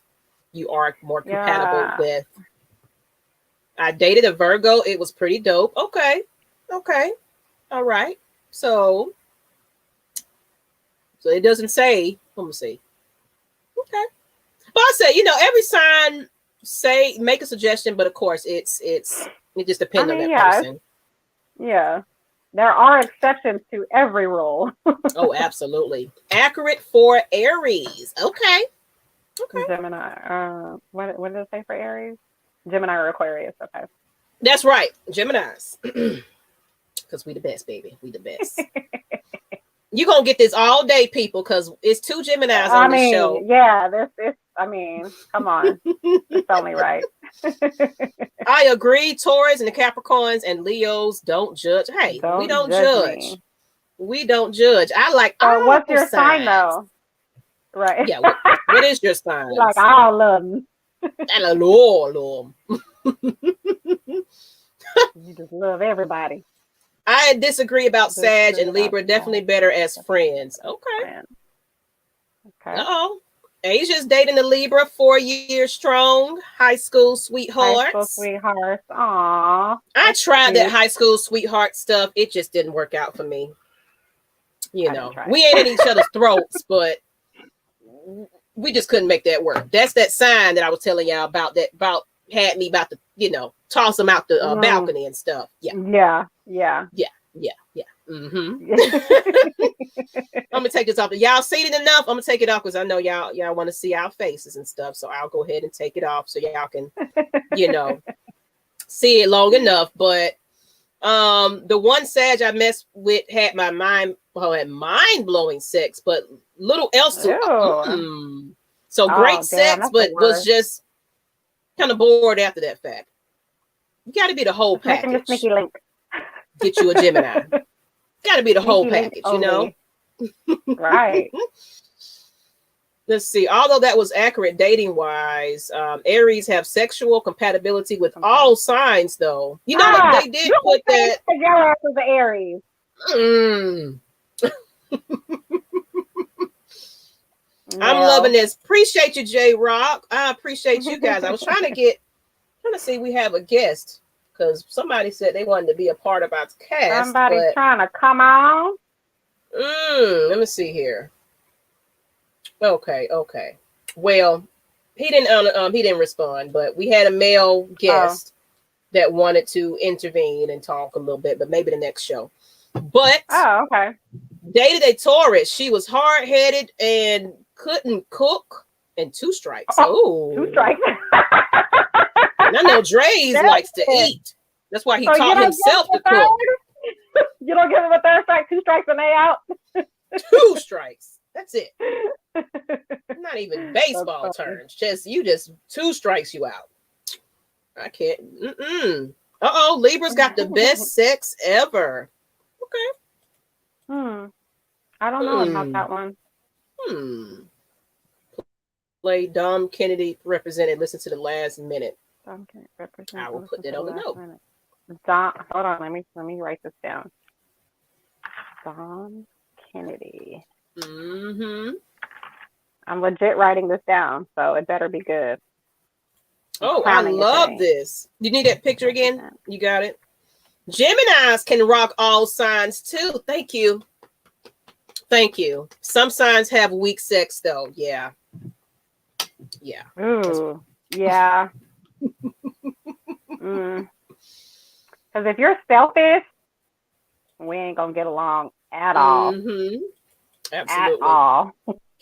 you are more compatible with. I dated a Virgo. It was pretty dope. Okay. All right. So it doesn't say, let me see. Okay. But I said, every sign make a suggestion, but of course it just depends on that person. Yeah. There are exceptions to every rule. Oh, absolutely. Accurate for Aries. Okay. Gemini. What did it say for Aries? Gemini or Aquarius. Okay. That's right. Geminis. Because we the best, baby. We the best. You're going to get this all day, people, because it's 2 Geminis on the show. Yeah, come on. It's only right. I agree. Taurus and the Capricorns and Leos don't judge. Hey, we don't judge. Me. We don't judge. I like all what's your sign, though? Right. Yeah. What is your sign? Like all of them. I love You just love everybody. I disagree about Sag and Libra. Definitely better as friends. Okay. Uh-oh. Asia's dating a Libra, 4 years strong. High school sweethearts. Aww. I tried that high school sweetheart stuff. It just didn't work out for me. We ain't in each other's throats, but we just couldn't make that work. That's that sign that I was telling y'all about had me about to, toss them out the balcony and stuff. Yeah. Mm-hmm. I'm gonna take this off. Y'all seen it enough? I'm gonna take it off because I know y'all want to see our faces and stuff. So I'll go ahead and take it off so y'all can, see it long enough. But the one Sag I messed with had my mind-blowing sex, but little else to so great sex, but was just kind of bored after that fact. You got to be the whole package. Making the sneaky link. Get you a Gemini. Got to be the whole package, Right. Let's see. Although that was accurate dating wise, Aries have sexual compatibility with all signs, though. You know what they did put that. Your ass is the Aries. I'm loving this. Appreciate you, J Rock. I appreciate you guys. I was trying to see we have a guest because somebody said they wanted to be a part of our cast. Somebody's trying to come on. Let me see here. Okay. Well, he didn't respond, but we had a male guest that wanted to intervene and talk a little bit, but maybe the next show. But okay. Dated a Taurus. She was hard-headed and couldn't cook, and 2 strikes. Oh, 2 strikes. I know Dre's likes to eat. That's why he taught himself to cook. You don't give him a third strike, 2 strikes and they out. 2 strikes. That's it. Not even baseball terms. Just 2 strikes you out. I can't. Libra's got the best sex ever. Okay. I don't know about that one. Play Dom Kennedy represented. Listen to the last minute. Dom Kennedy represented. I will put that on the note. Hold on, let me write this down. Dom Kennedy. I'm legit writing this down, so it better be good. I love this. You need that picture again? You got it? Geminis can rock all signs too. Thank you. Thank you. Some signs have weak sex though. Yeah. Yeah. Ooh. Yeah. Because if you're selfish, we ain't gonna get along at all. Absolutely. At all.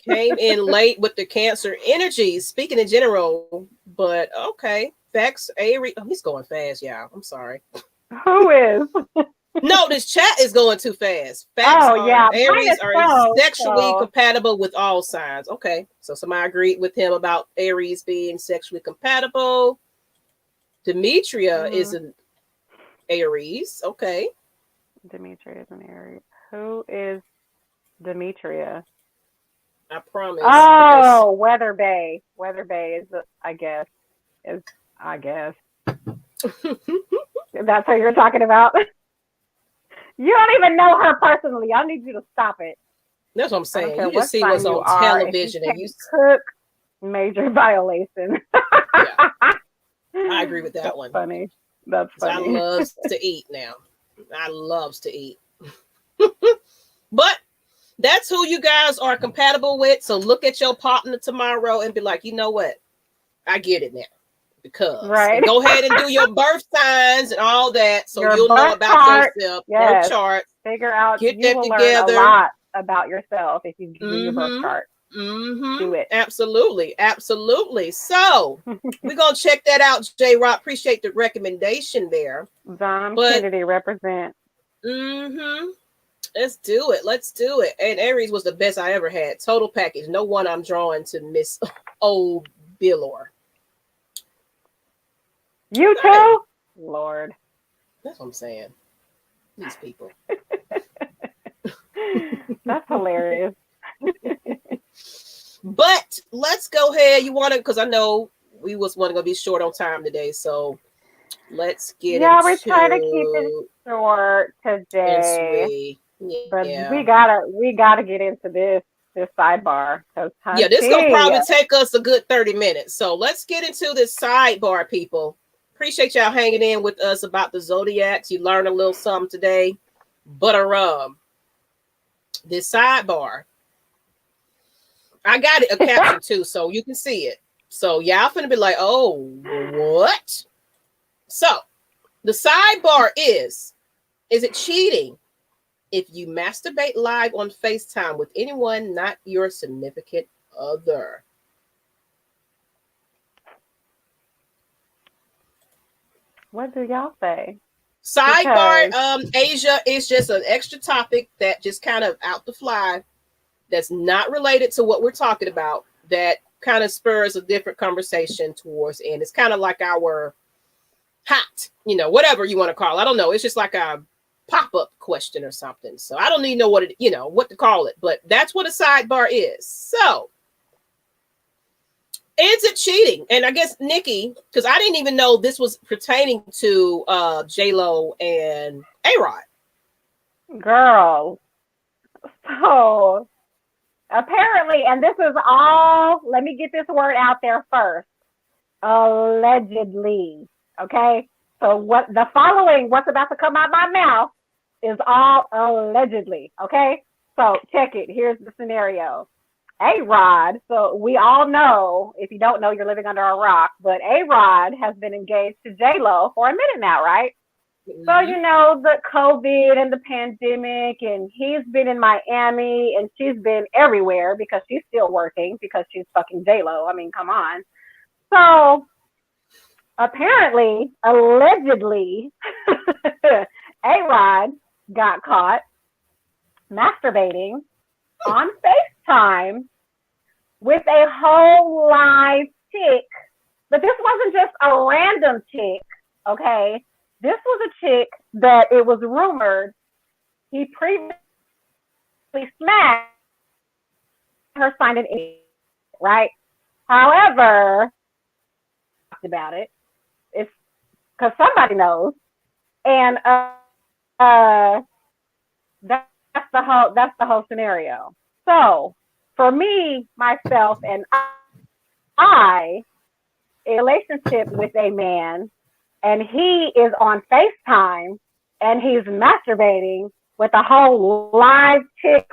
Came in late with the Cancer energies. Speaking in general, but okay. Facts. Aries. Oh, he's going fast, y'all. I'm sorry. Who is? No, this chat is going too fast. Facts are, Aries are sexually compatible with all signs. Okay, so somebody agreed with him about Aries being sexually compatible. Demetria is an Aries. Okay. Demetria is an Aries. Who is Demetria? I promise. Oh, Weather Bay. Weather Bay is, I guess. That's what you're talking about. You don't even know her personally. I need you to stop it. That's what I'm saying. You just see what's on television and you cook. Major violation. Yeah. I agree with that one. Funny. That's funny. I love to eat now. I loves to eat. But that's who you guys are compatible with. So look at your partner tomorrow and be like, you know what? I get it now. Because go ahead and do your birth signs and all that, so you'll know about yourself. Birth chart. Figure out. Get you that will together. Learn a lot about yourself if you do your birth chart. Do it. Absolutely. So we're gonna check that out, J. Rock. Appreciate the recommendation there. Dom Kennedy represent. Let's do it. And Aries was the best I ever had. Total package. No one I'm drawing to Miss Old Billor. You too? Lord. That's what I'm saying. These people. That's hilarious. But let's go ahead. You want to, because I know we was going to be short on time today. So let's get into we're trying to keep it short today. But we gotta get into this sidebar. This gonna probably take us a good 30 minutes. So let's get into this sidebar, people. Appreciate y'all hanging in with us about the Zodiacs. You learned a little something today. But this sidebar, I got it a caption too, so you can see it. So y'all finna be like, oh, what? So the sidebar is it cheating if you masturbate live on FaceTime with anyone not your significant other? What do y'all say? Sidebar, Asia is just an extra topic that just kind of out the fly, that's not related to what we're talking about, that kind of spurs a different conversation towards the end. It's kind of like our hot, whatever you want to call it. I don't know. It's just like a pop-up question or something. So I don't even know what to call it, but that's what a sidebar is. So is it cheating? And I guess Nikki, because I didn't even know this was pertaining to J-Lo and Arod. Girl. So apparently, and this is all, let me get this word out there first. Allegedly. Okay? So what's about to come out my mouth is all allegedly. Okay? So check it. Here's the scenario. Arod, so we all know, if you don't know, you're living under a rock, but Arod has been engaged to J-Lo for a minute now, right? Mm-hmm. So, the COVID and the pandemic, and he's been in Miami, and she's been everywhere because she's still working because she's fucking J-Lo. I mean, come on. So, apparently, allegedly, Arod got caught masturbating on FaceTime with a whole live chick. But this wasn't just a random chick, okay? This was a chick that it was rumored he previously smashed her signed an email, right? However, about it, it's because somebody knows, and that's the whole scenario. So for me, myself, and I, a relationship with a man, and he is on FaceTime and he's masturbating with a whole live chick,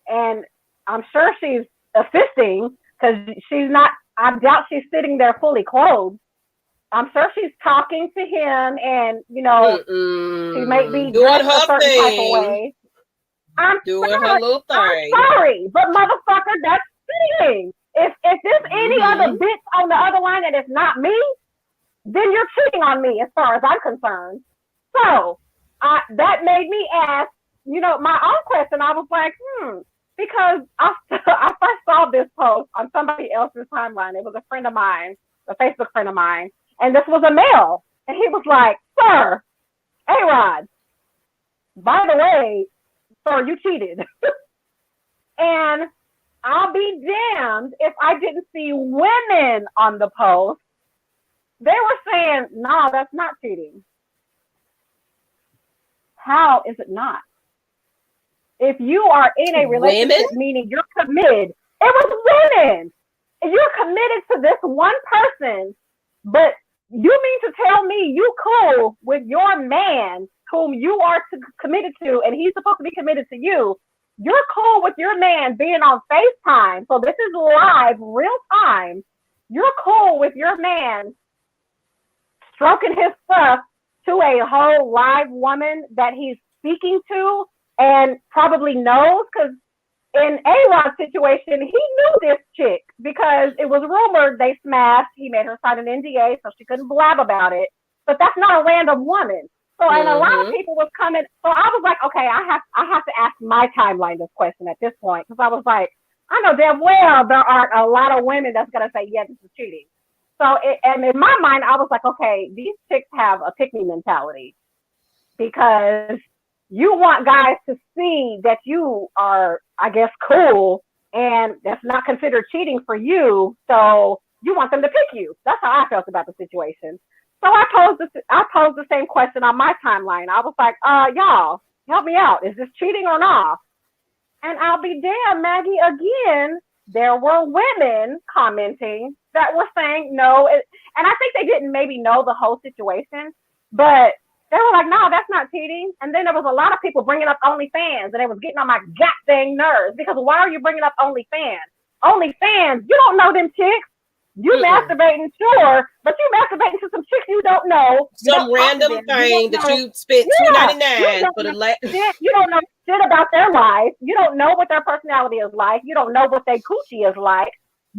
and I'm sure she's assisting because she's not. I doubt she's sitting there fully clothed. I'm sure she's talking to him, and she may be doing her a certain thing. type of way. I'm doing sorry, her little thing. I'm sorry, but motherfucker, that's cheating. If there's any other bitch on the other line and it's not me, then you're cheating on me, as far as I'm concerned. So that made me ask, my own question. I was like, because I first saw this post on somebody else's timeline. It was a friend of mine, a Facebook friend of mine, and this was a male. And he was like, "Sir, Arod, by the way, sir, you cheated." And I'll be damned if I didn't see women on the post. They were saying, "No, that's not cheating." How is it not? If you are in a relationship, meaning you're committed, it was women. If you're committed to this one person, but you mean to tell me you cool with your man whom you are committed to, and he's supposed to be committed to you, you're cool with your man being on FaceTime. So this is live, real time. You're cool with your man stroking his stuff to a whole live woman that he's speaking to, and probably knows, because in Arod's situation, he knew this chick because it was rumored they smashed. He made her sign an NDA so she couldn't blab about it. But that's not a random woman. So, and a lot of people was coming. So I was like, okay, I have to ask my timeline this question at this point, because I was like, I know damn well there aren't a lot of women that's gonna say, yeah, this is cheating. So, and in my mind, I was like, okay, these chicks have a pick-me mentality, because you want guys to see that you are, I guess, cool, and that's not considered cheating for you. So you want them to pick you. That's how I felt about the situation. So I posed the same question on my timeline. I was like, y'all, help me out. Is this cheating or not? And I'll be damned, Maggie, again, there were women commenting that were saying no. And I think they didn't maybe know the whole situation, but they were like, no, that's not cheating. And then there was a lot of people bringing up OnlyFans, and it was getting on my goddamn nerves, because why are you bringing up OnlyFans? OnlyFans, you don't know them chicks. You masturbating, sure, but you masturbating to some chicks you don't know. Some random thing that you spent $2.99 for the last. You don't know shit about their life. You don't know what their personality is like. You don't know what their coochie is like.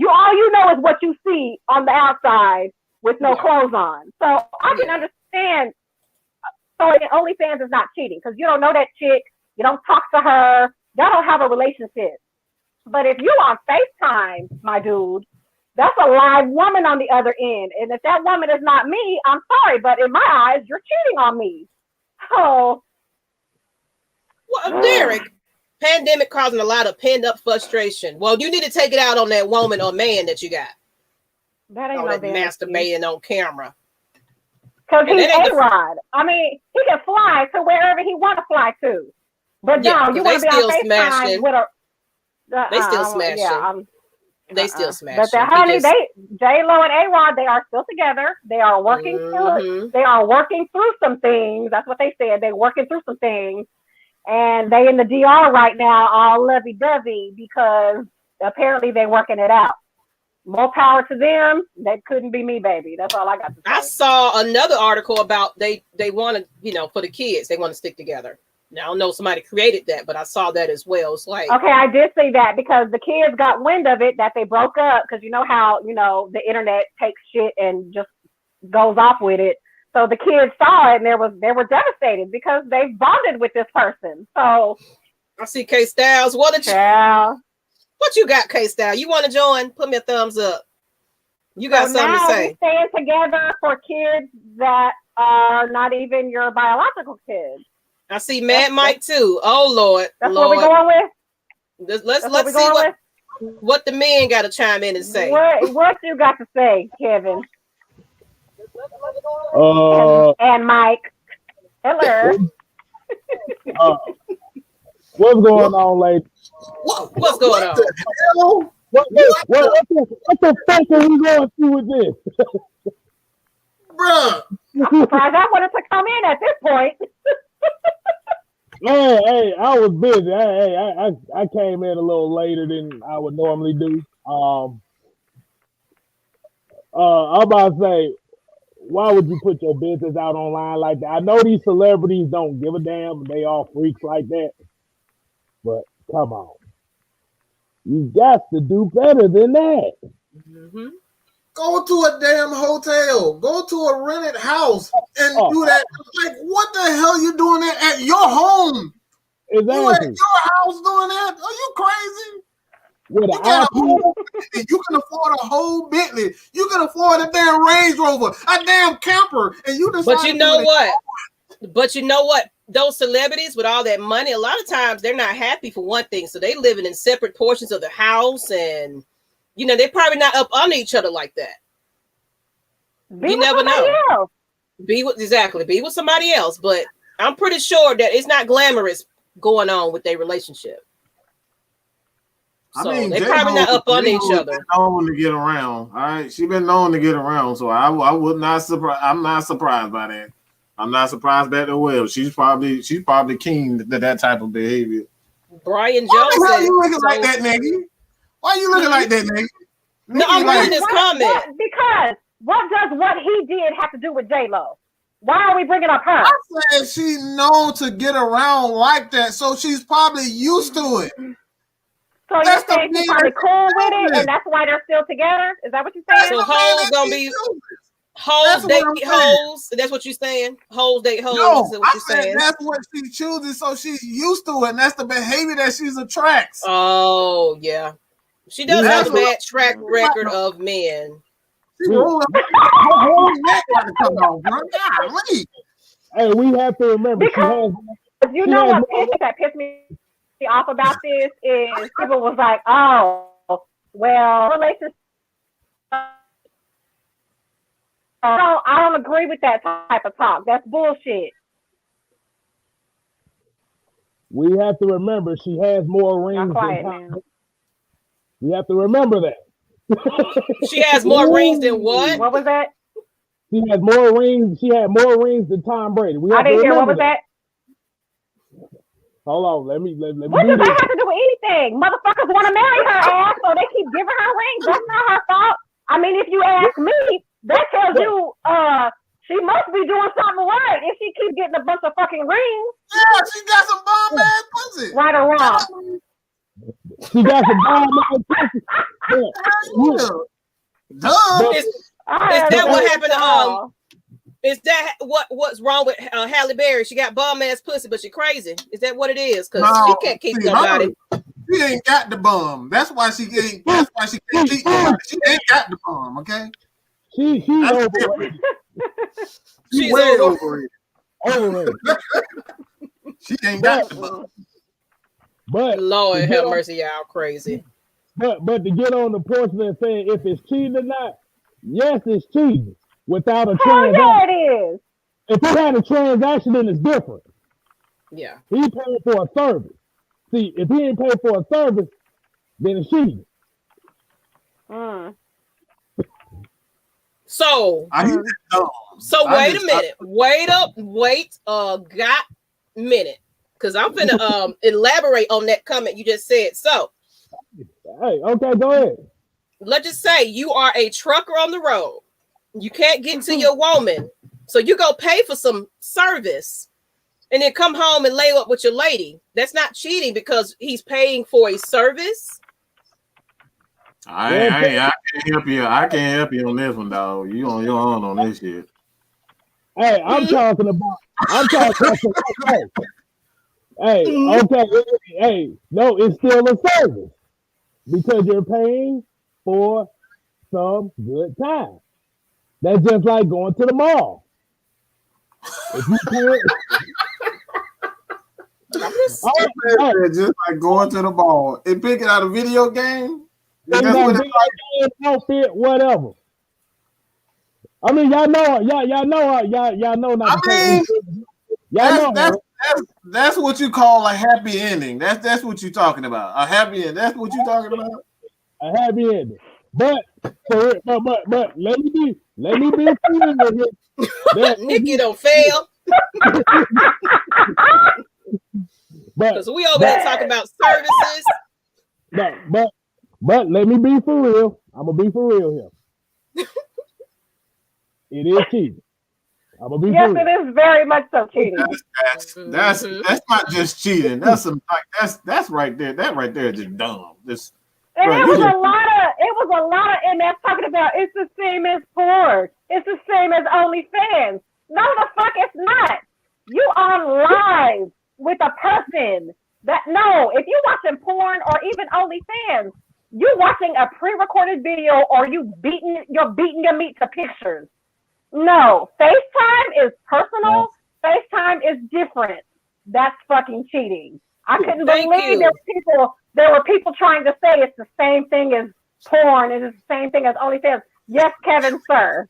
All you know is what you see on the outside with no clothes on. So I can understand. So OnlyFans is not cheating, because you don't know that chick. You don't talk to her. Y'all don't have a relationship. But if you're on FaceTime, my dude, that's a live woman on the other end. And if that woman is not me, I'm sorry, but in my eyes, you're cheating on me. So, well, Derek, pandemic causing a lot of pent up frustration. Well, you need to take it out on that woman or man that you got. That ain't no damn masturbating on camera. Because he's Arod. I mean, he can fly to wherever he want to fly to. But no, you want to be on FaceTime with a. They still smashing. They still smashing. But honey, J-Lo and Arod, they are still together. They are working through. They are working through some things. That's what they said. They're working through some things, and they in the DR right now, all lovey-dovey, because apparently they're working it out. More power to them. That couldn't be me, baby. That's all I got to say. I saw another article about they want to, for the kids, they want to stick together. Now, I don't know if somebody created that, but I saw that as well. It's like, okay, I did see that, because the kids got wind of it, that they broke up, because you know how, the internet takes shit and just goes off with it. So the kids saw it and they were devastated because they bonded with this person. So I see K Styles. What you got, K Styles? You want to join? Put me a thumbs up. You got something to say. We stand together for kids that are not even your biological kids. I see Mad Mike too. Oh Lord. That's Lord. what we're going with. Let's see what the men got to chime in and say. What you got to say, Kevin? And Mike. Hello. What's going on, ladies? What's going on? What the fuck are we going through with this? Bruh. I'm surprised I wanted to come in at this point. Hey, I was busy. I came in a little later than I would normally do. I'm about to say, why would you put your business out online like that? I know these celebrities don't give a damn. They all freaks like that. But come on. You got to do better than that. Mm-hmm. Go to a damn hotel. Go to a rented house and do that. Like, what the hell are you doing that at your home? Exactly. You at your house doing that? Are you crazy? You can afford a whole Bentley. You can afford a damn Range Rover, a damn camper, and you decide. But you know what? But you know what? Those celebrities with all that money, a lot of times they're not happy for one thing. So they living in separate portions of the house, and you know, they're probably not up under each other like that. You never know. Be with somebody else. But I'm pretty sure that it's not glamorous going on with their relationship. So I mean, they're probably not up on each other. Known to get around, all right. She's been known to get around, so I would not surprise. I'm not surprised by that. I'm not surprised that well. She's probably keen to that type of behavior. Brian Jones. Why are you looking like that, Nikki? Why are you looking like that, Nikki? No, I'm reading this comment. Because what does what he did have to do with J-Lo? Why are we bringing up her? I said she's known to get around like that, so she's probably used to it. So you're saying she's probably cool with it, and that's why they're still together? Is that what you're saying? So hoes gonna be hoes date hoes. That's what you're saying. Hoes date hoes. No, is what you're saying. That's what she chooses, so she's used to it, and that's the behavior that she attracts. Oh yeah, she does have a bad track record of men. She rolled up. Her whole neck got to come off, bro. Golly. Hey, we have to remember. Because you know what pissed me off about this is people was like, oh, well, relationship. I don't agree with that type of talk. That's bullshit. We have to remember she has more rings than Tom. We have to remember that. She has more rings than what? What was that? She had more rings. She had more rings than Tom Brady. I didn't hear. What was that? Hold on. Let me what does that have to do with anything? Motherfuckers want to marry her ass, so they keep giving her rings. That's not her fault. I mean, if you ask me, that tells you she must be doing something right if she keeps getting a bunch of fucking rings. Yeah, she got some bomb ass pussy. Right or wrong? She got some bomb ass pussy. Duh. Is that what happened to is that what's wrong with Halle Berry? She got bum ass pussy, but she crazy. Is that what it is? Because she can't keep nobody. She ain't got the bum. That's why she ain't. That's why she can't keep nobody. She ain't got the bum. Okay. She's overrated. She's way overrated. She ain't got the bum. But Lord have mercy, y'all crazy. But to get on the portion and say if it's cheating or not, yes, it's cheating. Without a transaction. Yeah, it is. If you had a transaction, then it's different. Yeah. He paid for a service. See, if he ain't paid for a service, then it's cheating. So wait a minute. Wait a minute. Because I'm finna elaborate on that comment you just said. So hey, okay, go ahead. Let's just say you are a trucker on the road. You can't get to your woman, so you go pay for some service and then come home and lay up with your lady. That's not cheating because he's paying for a service. I can't help you. I can't help you on this one, dog. You on your own on this shit. Hey, I'm talking about. Hey, okay. Hey, no, it's still a service because you're paying for some good time. That's just like going to the mall. If you pay, Just like going to the mall and picking out a video game. That's what it's like. Outfit, whatever. I mean, y'all know not to take. That's what you call a happy ending. That's what you're talking about. A happy ending. That's what you're talking about. A happy ending. But let me be clear with it. Nikki don't fail. Because we over here talking about services. But let me be for real. I'm gonna be for real here. It is cheating. I'm gonna be yes, for real. it is very much so cheating. That's not just cheating. That's right there. That right there is just dumb. And it was a lot of, and that's talking about it's the same as porn. It's the same as OnlyFans. No, the fuck it's not. You on live with a person if you're watching porn or even OnlyFans, you watching a pre-recorded video or you're beating your meat to pictures. No, FaceTime is personal. FaceTime is different. That's fucking cheating. I couldn't believe there were people trying to say it's the same thing as porn and it's the same thing as OnlyFans. Yes, Kevin, sir.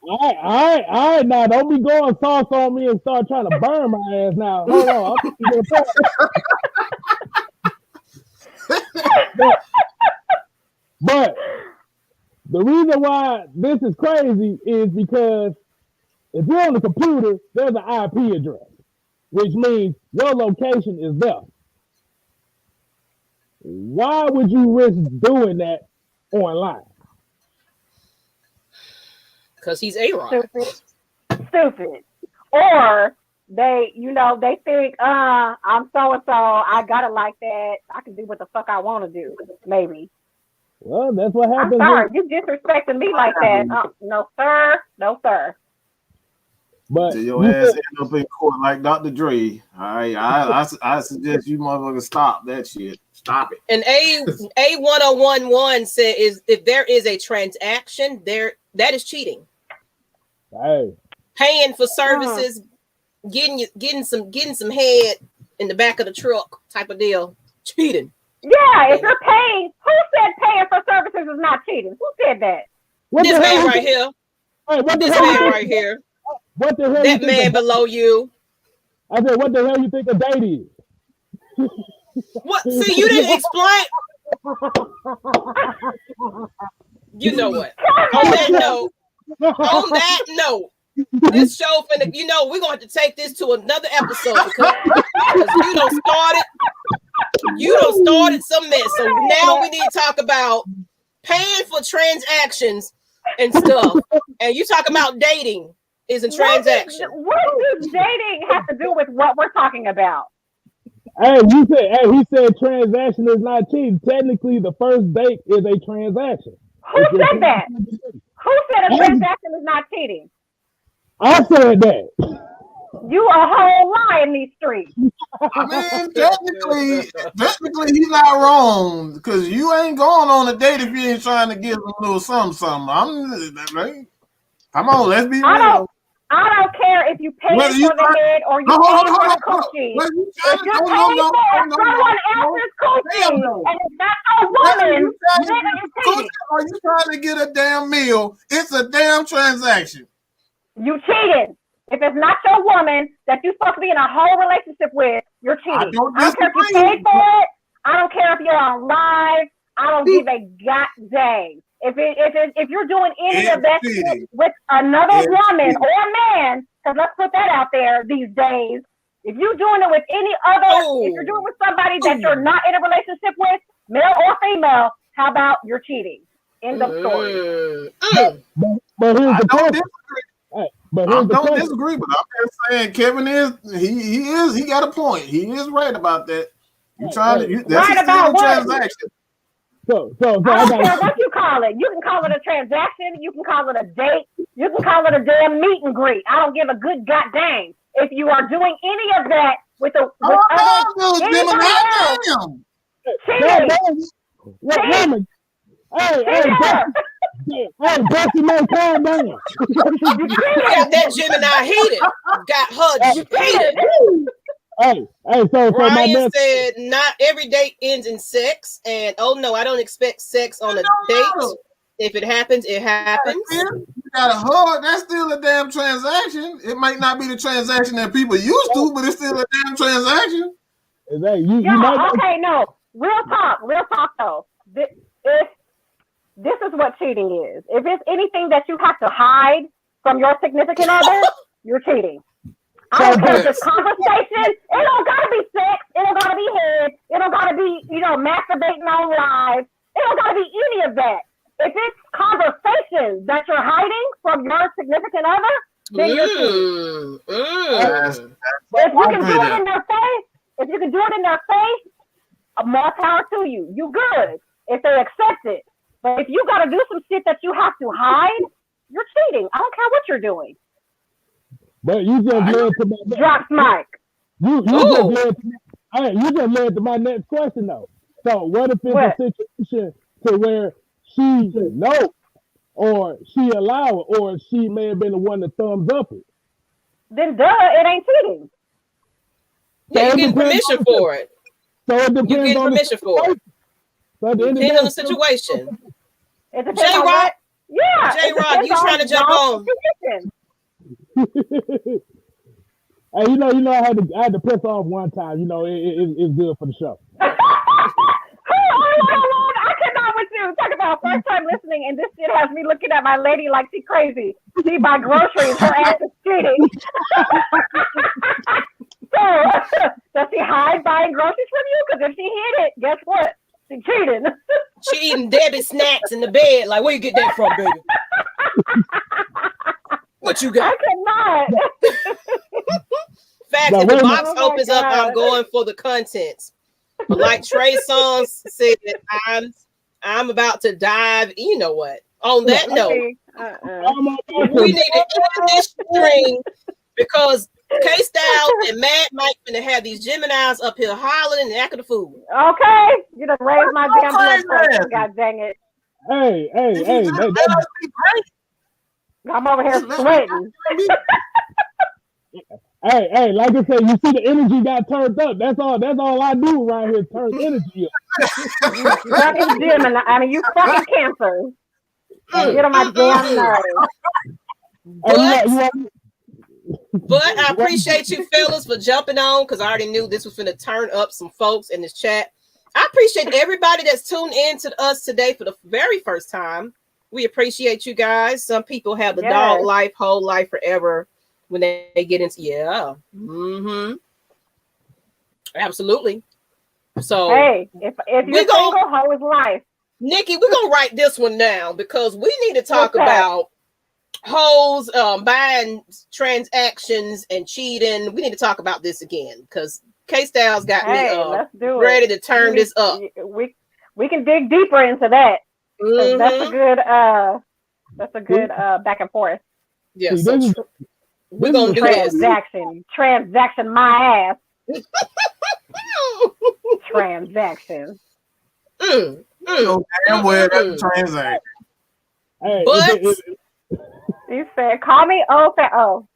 All right. Now don't be going sauce on me and start trying to burn my ass now. Hold on. But the reason why this is crazy is because if you're on the computer, there's an IP address, which means your location is there. Why would you risk doing that online? Because he's Arod. Stupid. Or they think, I'm so-and-so, I got it like that. I can do what the fuck I want to do, maybe. Well, that's what happens. I'm sorry, you disrespecting me like that. No, sir. No, sir. But your ass end up in court like Dr. Dre. All right, I suggest you motherfuckers stop that shit. Stop it. And A1011 said if there is a transaction, that is cheating. Hey. Paying for services, getting some head in the back of the truck type of deal. Cheating. Yeah, if you're paying, who said paying for services is not cheating? Who said that? This man right here. This man right here. What the hell? That man below you. I said, what the hell you think a date is? What? See, you didn't explain. You know what? On that note, this show finna, we're going to take this to another episode because you don't started some mess. So now we need to talk about paying for transactions and stuff. And you talk about dating is a transaction. What does dating have to do with what we're talking about? He said transaction is not cheating. Technically, the first date is a transaction. Who said that? Who said a transaction is not cheating? I said that. You a whole lie in these streets. I mean, technically, he's not wrong because you ain't going on a date if you ain't trying to give him a little something. Come on, let's be real. I don't care if you pay for the head or you pay for the coochie. If you're paying for someone else's coochie and it's not a woman, are you trying to get a damn meal? It's a damn transaction. You cheated. If it's not your woman that you're supposed to be in a whole relationship with, you're cheating. I don't care if you paid for it. I don't care if you're on live. I don't give a goddamn. If you're doing any of that shit with another woman or man, because let's put that out there these days. If you're doing it with any other, if you're doing it with somebody that you're not in a relationship with, male or female, how about you're cheating? End of story. But here's the question. I don't disagree, but I'm just saying Kevin he got a point. He is right about that. You're trying to that's right about what? Transaction. So I I don't got care what you call it. You can call it a transaction. You can call it a date. You can call it a damn meet and greet. I don't give a good goddamn. If you are doing any of that with anybody else, Damn. cheating. woman. Hey, Cheater. Bessie, man, calm down. You Got that Gemini heated. Got her heated. Hey, so my Brian next said not every date ends in sex, and oh no, I don't expect sex on a date. If it happens, it happens. You got a hug. That's still a damn transaction. It might not be the transaction that people used to, but it's still a damn transaction. Hey, you might okay, no. Real talk though. This is what cheating is. If it's anything that you have to hide from your significant other, you're cheating. I don't care if it's conversation. It don't gotta be sex. It don't gotta be head. It don't gotta be, masturbating on live. It don't gotta be any of that. If it's conversations that you're hiding from your significant other, then you're cheating. If you can do it in their face, more power to you. You good if they accept it. But if you gotta do some shit that you have to hide, you're cheating. I don't care what you're doing. But you just led to my drop mic. You just led to my next question though. So what if it's a situation to where she knows or she allow it or she may have been the one that thumbs up it? Then it ain't cheating. Yeah, you get permission for it. So it depends you get on permission for it. So depends on the situation. J-Rod, J-Rod, you trying to jump on? Hey, I had to piss off one time. It's good for the show. I cannot with you. Talk about first time listening, and this shit has me looking at my lady like she crazy. She buy groceries, her ass is cheating. So, does she hide buying groceries from you? Because if she hid it, guess what? She cheated. She eating Debbie snacks in the bed. Like, where you get that from, baby? What you got? I cannot. Fact, if the box opens up, I'm going for the contents. But like Trey Songz said, I'm about to dive. You know what? On that note, we need to end this string because K-Styles and Mad Mike gonna have these Geminis up here hollering and acting the fool. Okay, you done raised my damn blood pressure. God dang it! Hey! I'm over here sweating. Hey, like I said, you see the energy got turned up. That's all I do right here, turn energy up. Fucking Gemini. I mean, you fucking Cancer. Get on my damn nerves. But I appreciate you fellas for jumping on because I already knew this was going to turn up some folks in this chat. I appreciate everybody that's tuned in to us today for the very first time. We appreciate you guys. Some people have the dog life, whole life forever when they get into absolutely. So hey, if you're single, hoe is life. Nikki, we're gonna write this one down because we need to talk about hoes buying transactions and cheating. We need to talk about this again because K-Styles got me ready to turn this up. We can dig deeper into that. That's a good back and forth. Yeah, so we're gonna do transaction my ass. Transaction. Damn well that's a transaction. Hey, but he said, "Call me old fat." Oh,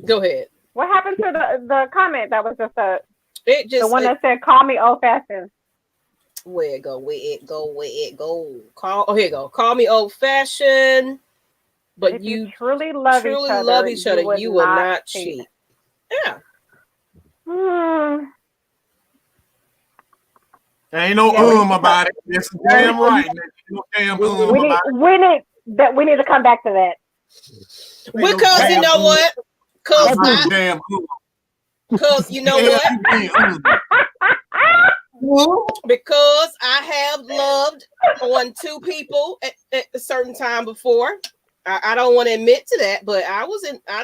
go ahead. What happened to the comment that was just the one that said, "Call me old fashioned"? Where it go? Here you go. Call me old fashioned, but if you truly love each other, you will not cheat. Yeah. There ain't no about it. It's damn right. We need to come back to that. Because you know what? Because you know what? Because I have loved on two people at a certain time before. I don't want to admit to that, but I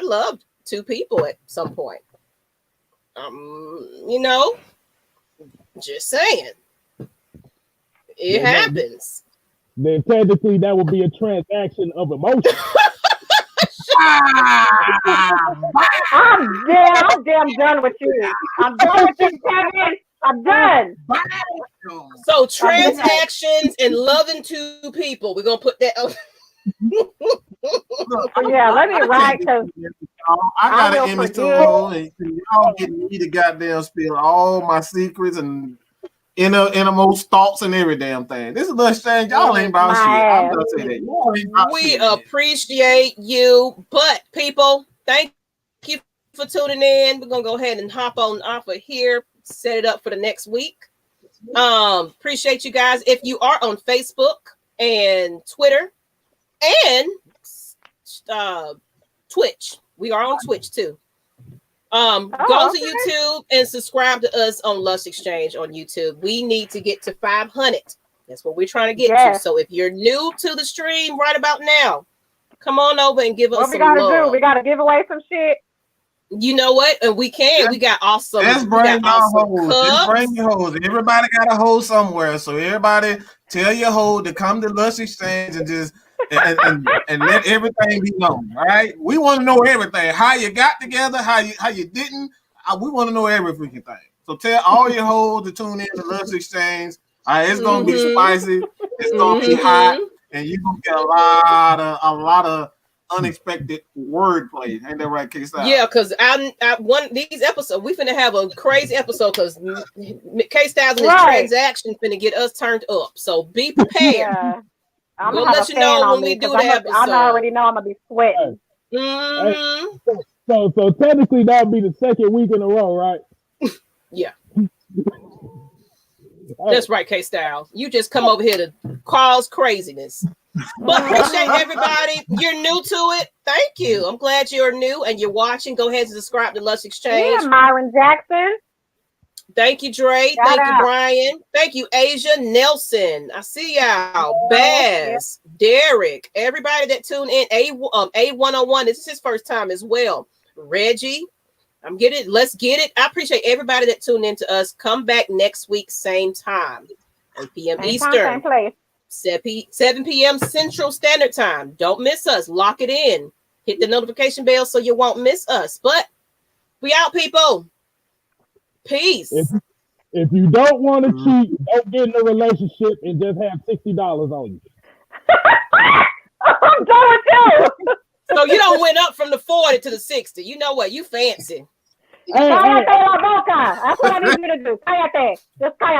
loved two people at some point. Just saying. It happens. Then technically that would be a transaction of emotion. I'm damn done with you. I'm done with you, Kevin. I'm done. So transactions and loving two people. We're gonna put that up. Yeah, let me write because I got I an will image to forgive. hold, and y'all get me to goddamn spill all my secrets and innermost thoughts and every damn thing. This is the exchange. Y'all ain't about shit. I'm gonna say that. Y'all ain't about We shit. appreciate you, but people, thank you for tuning in. We're gonna go ahead and hop on off of here, set it up for the next week. Appreciate you guys. If you are on Facebook and Twitter and Twitch, we are on Twitch too. Go to YouTube and subscribe to us on Lush Exchange on YouTube. We need to get to 500. That's what we're trying to get to. So if you're new to the stream right about now, come on over and give us some love. What we gotta do? We gotta give away some shit. You know what? And we can. We got awesome. Let's bring our hoes. Let's bring your hoes. Everybody got a hoe somewhere. So everybody tell your hoe to come to Lush Exchange and just and let everything be known. All right. We want to know everything. How you got together, how you didn't. We want to know every freaking thing. So tell all your hoes to tune in to Lush Exchange. All right, it's gonna be spicy, it's gonna be hot, and you're gonna get a lot of unexpected wordplay. Ain't that right, K-Style? Yeah, because I one these episodes, we finna have a crazy episode because K-Styles and his transaction finna get us turned up. So be prepared. Yeah. I'm we'll gonna let you know when we do the episode. I already know I'm gonna be sweating. So technically that would be the second week in a row, right? Yeah. That's right, K-Style. You just come over here to cause craziness. But appreciate everybody. You're new to it. Thank you. I'm glad you're new and you're watching. Go ahead and subscribe to Lush Exchange. Yeah, Myron Jackson. Thank you, Dre. Thank you, Brian. Thank you, Asia Nelson. I see y'all. Baz, Derek, everybody that tuned in. A101. This is his first time as well. Reggie. Let's get it. I appreciate everybody that tuned in to us. Come back next week, same time, 8 p.m. Eastern, 7 p.m. Central Standard Time. Don't miss us. Lock it in. Hit the notification bell so you won't miss us. But we out, people. Peace. If you don't want to cheat, don't get in a relationship and just have $60 on you. I'm done with you. So you don't went up from the 40 to the 60. You know what? You fancy. Cállate la boca. That's what I need you to do. Cállate. Just cállate.